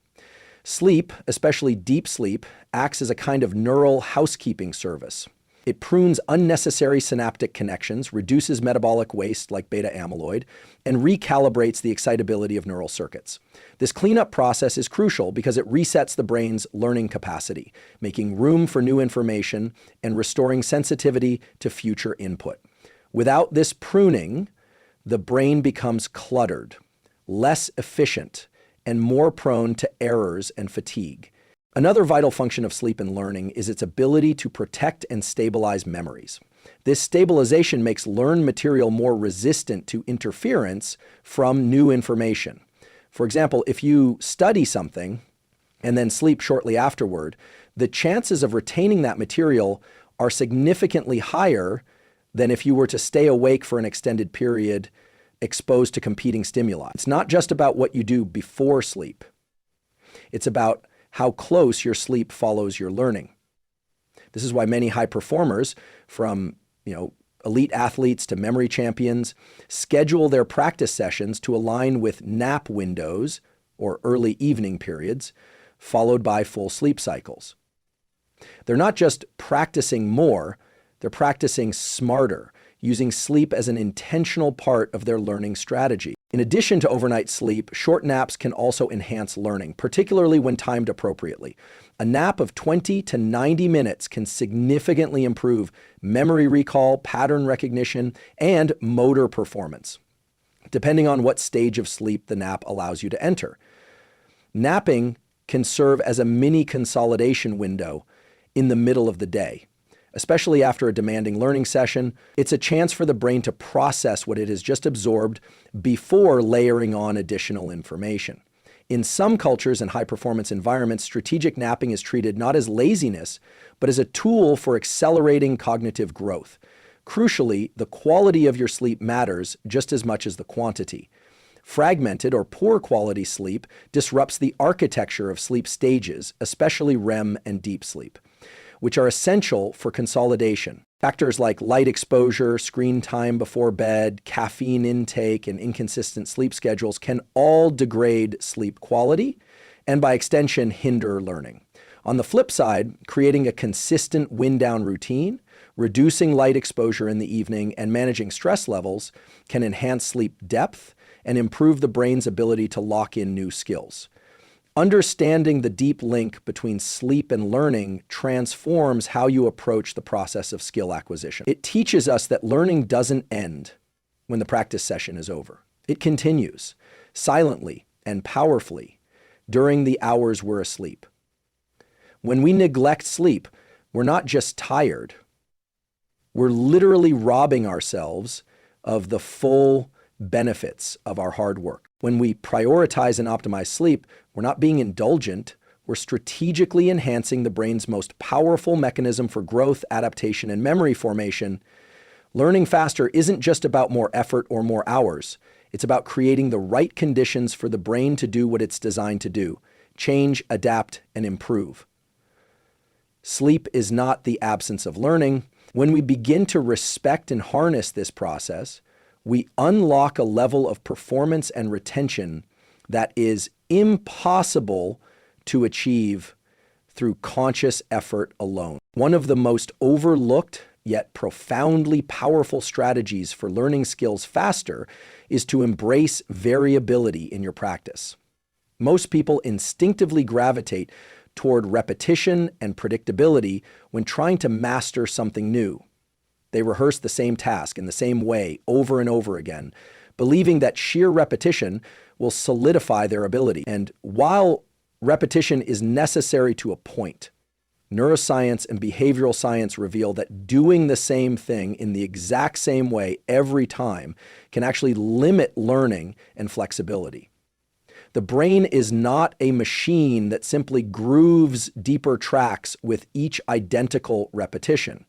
Sleep, especially deep sleep, acts as a kind of neural housekeeping service. It prunes unnecessary synaptic connections, reduces metabolic waste like beta amyloid, and recalibrates the excitability of neural circuits. This cleanup process is crucial because it resets the brain's learning capacity, making room for new information and restoring sensitivity to future input. Without this pruning, the brain becomes cluttered, less efficient, and more prone to errors and fatigue. Another vital function of sleep and learning is its ability to protect and stabilize memories. This stabilization makes learned material more resistant to interference from new information. For example, if you study something and then sleep shortly afterward, the chances of retaining that material are significantly higher than if you were to stay awake for an extended period exposed to competing stimuli. It's not just about what you do before sleep. It's about how close your sleep follows your learning. This is why many high performers, from elite athletes to memory champions, schedule their practice sessions to align with nap windows or early evening periods, followed by full sleep cycles. They're not just practicing more, they're practicing smarter, using sleep as an intentional part of their learning strategy. In addition to overnight sleep, short naps can also enhance learning, particularly when timed appropriately. A nap of 20 to 90 minutes can significantly improve memory recall, pattern recognition, and motor performance, depending on what stage of sleep the nap allows you to enter. Napping can serve as a mini consolidation window in the middle of the day. Especially after a demanding learning session, it's a chance for the brain to process what it has just absorbed before layering on additional information. In some cultures and high-performance environments, strategic napping is treated not as laziness, but as a tool for accelerating cognitive growth. Crucially, the quality of your sleep matters just as much as the quantity. Fragmented or poor quality sleep disrupts the architecture of sleep stages, especially REM and deep sleep, which are essential for consolidation. Factors like light exposure, screen time before bed, caffeine intake, and inconsistent sleep schedules can all degrade sleep quality and, by extension, hinder learning. On the flip side, creating a consistent wind-down routine, reducing light exposure in the evening, and managing stress levels can enhance sleep depth and improve the brain's ability to lock in new skills. Understanding the deep link between sleep and learning transforms how you approach the process of skill acquisition. It teaches us that learning doesn't end when the practice session is over. It continues silently and powerfully during the hours we're asleep. When we neglect sleep, we're not just tired. We're literally robbing ourselves of the full benefits of our hard work. When we prioritize and optimize sleep, we're not being indulgent, we're strategically enhancing the brain's most powerful mechanism for growth, adaptation, and memory formation. Learning faster isn't just about more effort or more hours. It's about creating the right conditions for the brain to do what it's designed to do: change, adapt, and improve. Sleep is not the absence of learning. When we begin to respect and harness this process, we unlock a level of performance and retention that is impossible to achieve through conscious effort alone. One of the most overlooked yet profoundly powerful strategies for learning skills faster is to embrace variability in your practice. Most people instinctively gravitate toward repetition and predictability when trying to master something new. They rehearse the same task in the same way over and over again, believing that sheer repetition will solidify their ability. And while repetition is necessary to a point, neuroscience and behavioral science reveal that doing the same thing in the exact same way every time can actually limit learning and flexibility. The brain is not a machine that simply grooves deeper tracks with each identical repetition.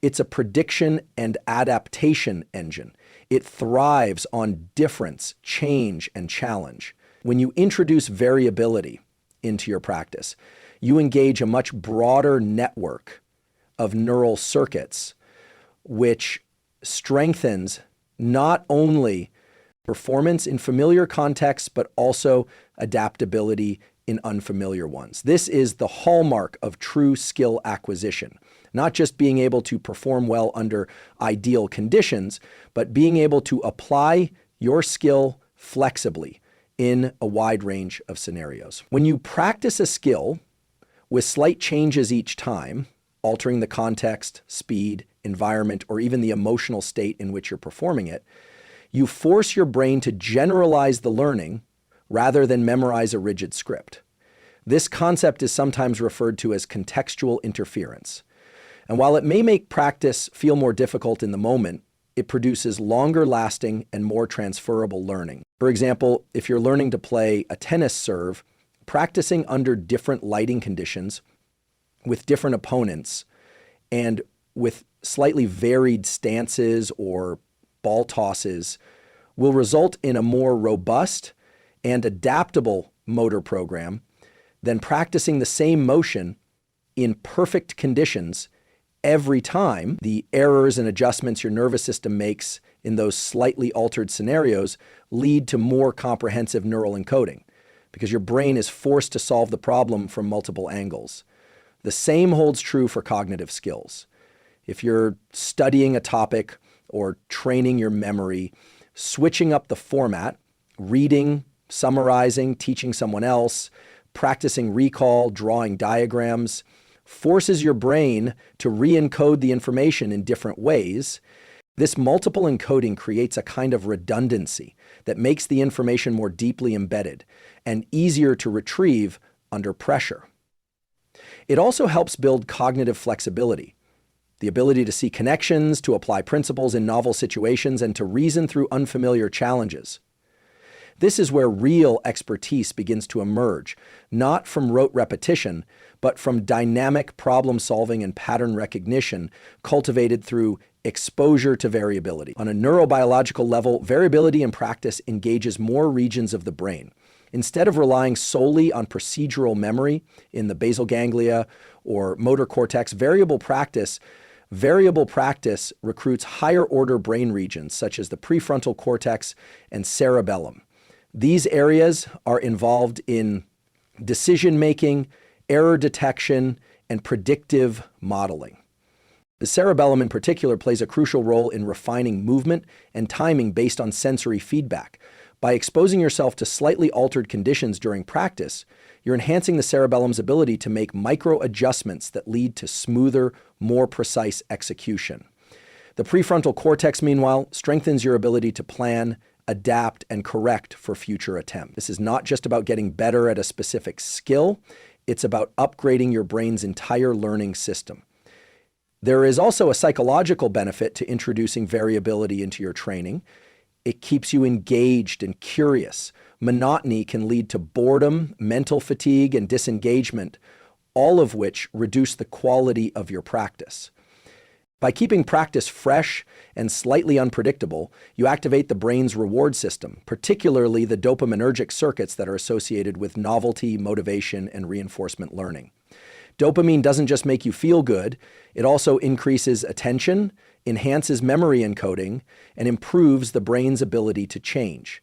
It's a prediction and adaptation engine. It thrives on difference, change, and challenge. When you introduce variability into your practice, you engage a much broader network of neural circuits, which strengthens not only performance in familiar contexts, but also adaptability in unfamiliar ones. This is the hallmark of true skill acquisition, not just being able to perform well under ideal conditions, but being able to apply your skill flexibly in a wide range of scenarios. When you practice a skill with slight changes each time, altering the context, speed, environment, or even the emotional state in which you're performing it, you force your brain to generalize the learning rather than memorize a rigid script. This concept is sometimes referred to as contextual interference. And while it may make practice feel more difficult in the moment, it produces longer lasting and more transferable learning. For example, if you're learning to play a tennis serve, practicing under different lighting conditions with different opponents and with slightly varied stances or ball tosses will result in a more robust and adaptable motor program than practicing the same motion in perfect conditions every time. The errors and adjustments your nervous system makes in those slightly altered scenarios lead to more comprehensive neural encoding because your brain is forced to solve the problem from multiple angles. The same holds true for cognitive skills. If you're studying a topic or training your memory, switching up the format, reading, summarizing, teaching someone else, practicing recall, drawing diagrams, forces your brain to re-encode the information in different ways. This multiple encoding creates a kind of redundancy that makes the information more deeply embedded and easier to retrieve under pressure. It also helps build cognitive flexibility, the ability to see connections, to apply principles in novel situations, and to reason through unfamiliar challenges. This is where real expertise begins to emerge, not from rote repetition, but from dynamic problem solving and pattern recognition cultivated through exposure to variability. On a neurobiological level, variability in practice engages more regions of the brain. Instead of relying solely on procedural memory in the basal ganglia or motor cortex, variable practice recruits higher order brain regions such as the prefrontal cortex and cerebellum. These areas are involved in decision-making, error detection, and predictive modeling. The cerebellum in particular plays a crucial role in refining movement and timing based on sensory feedback. By exposing yourself to slightly altered conditions during practice, you're enhancing the cerebellum's ability to make micro adjustments that lead to smoother, more precise execution. The prefrontal cortex, meanwhile, strengthens your ability to plan, adapt, and correct for future attempts. This is not just about getting better at a specific skill, it's about upgrading your brain's entire learning system. There is also a psychological benefit to introducing variability into your training. It keeps you engaged and curious. Monotony can lead to boredom, mental fatigue, and disengagement, all of which reduce the quality of your practice. By keeping practice fresh and slightly unpredictable, you activate the brain's reward system, particularly the dopaminergic circuits that are associated with novelty, motivation, and reinforcement learning. Dopamine doesn't just make you feel good, it also increases attention, enhances memory encoding, and improves the brain's ability to change.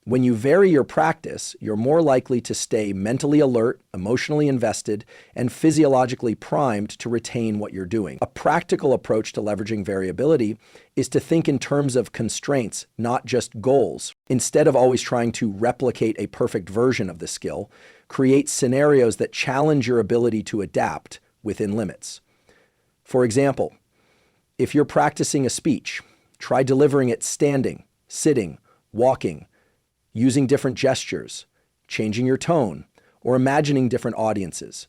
When you vary your practice, you're more likely to stay mentally alert, emotionally invested, and physiologically primed to retain what you're doing. A practical approach to leveraging variability is to think in terms of constraints, not just goals. Instead of always trying to replicate a perfect version of the skill, create scenarios that challenge your ability to adapt within limits. For example, if you're practicing a speech, try delivering it standing, sitting, walking, using different gestures, changing your tone, or imagining different audiences.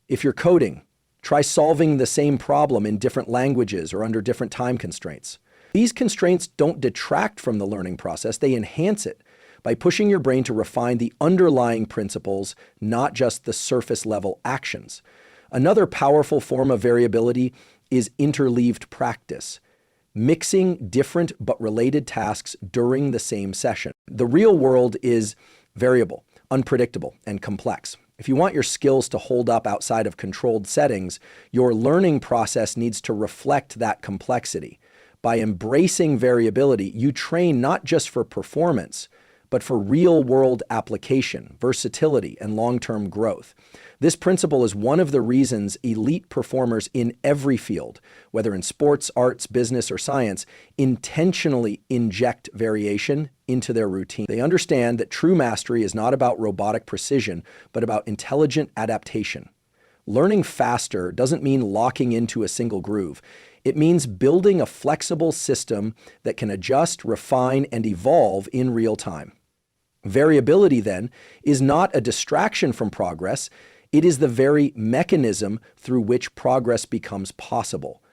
If you're coding, try solving the same problem in different languages or under different time constraints. These constraints don't detract from the learning process, they enhance it by pushing your brain to refine the underlying principles, not just the surface level actions. Another powerful form of variability is interleaved practice, mixing different but related tasks during the same session. The real world is variable, unpredictable, and complex. If you want your skills to hold up outside of controlled settings, your learning process needs to reflect that complexity. By embracing variability, you train not just for performance, but for real-world application, versatility, and long-term growth. This principle is one of the reasons elite performers in every field, whether in sports, arts, business, or science, intentionally inject variation into their routine. They understand that true mastery is not about robotic precision, but about intelligent adaptation. Learning faster doesn't mean locking into a single groove. It means building a flexible system that can adjust, refine, and evolve in real time. Variability, then, is not a distraction from progress. It is the very mechanism through which progress becomes possible.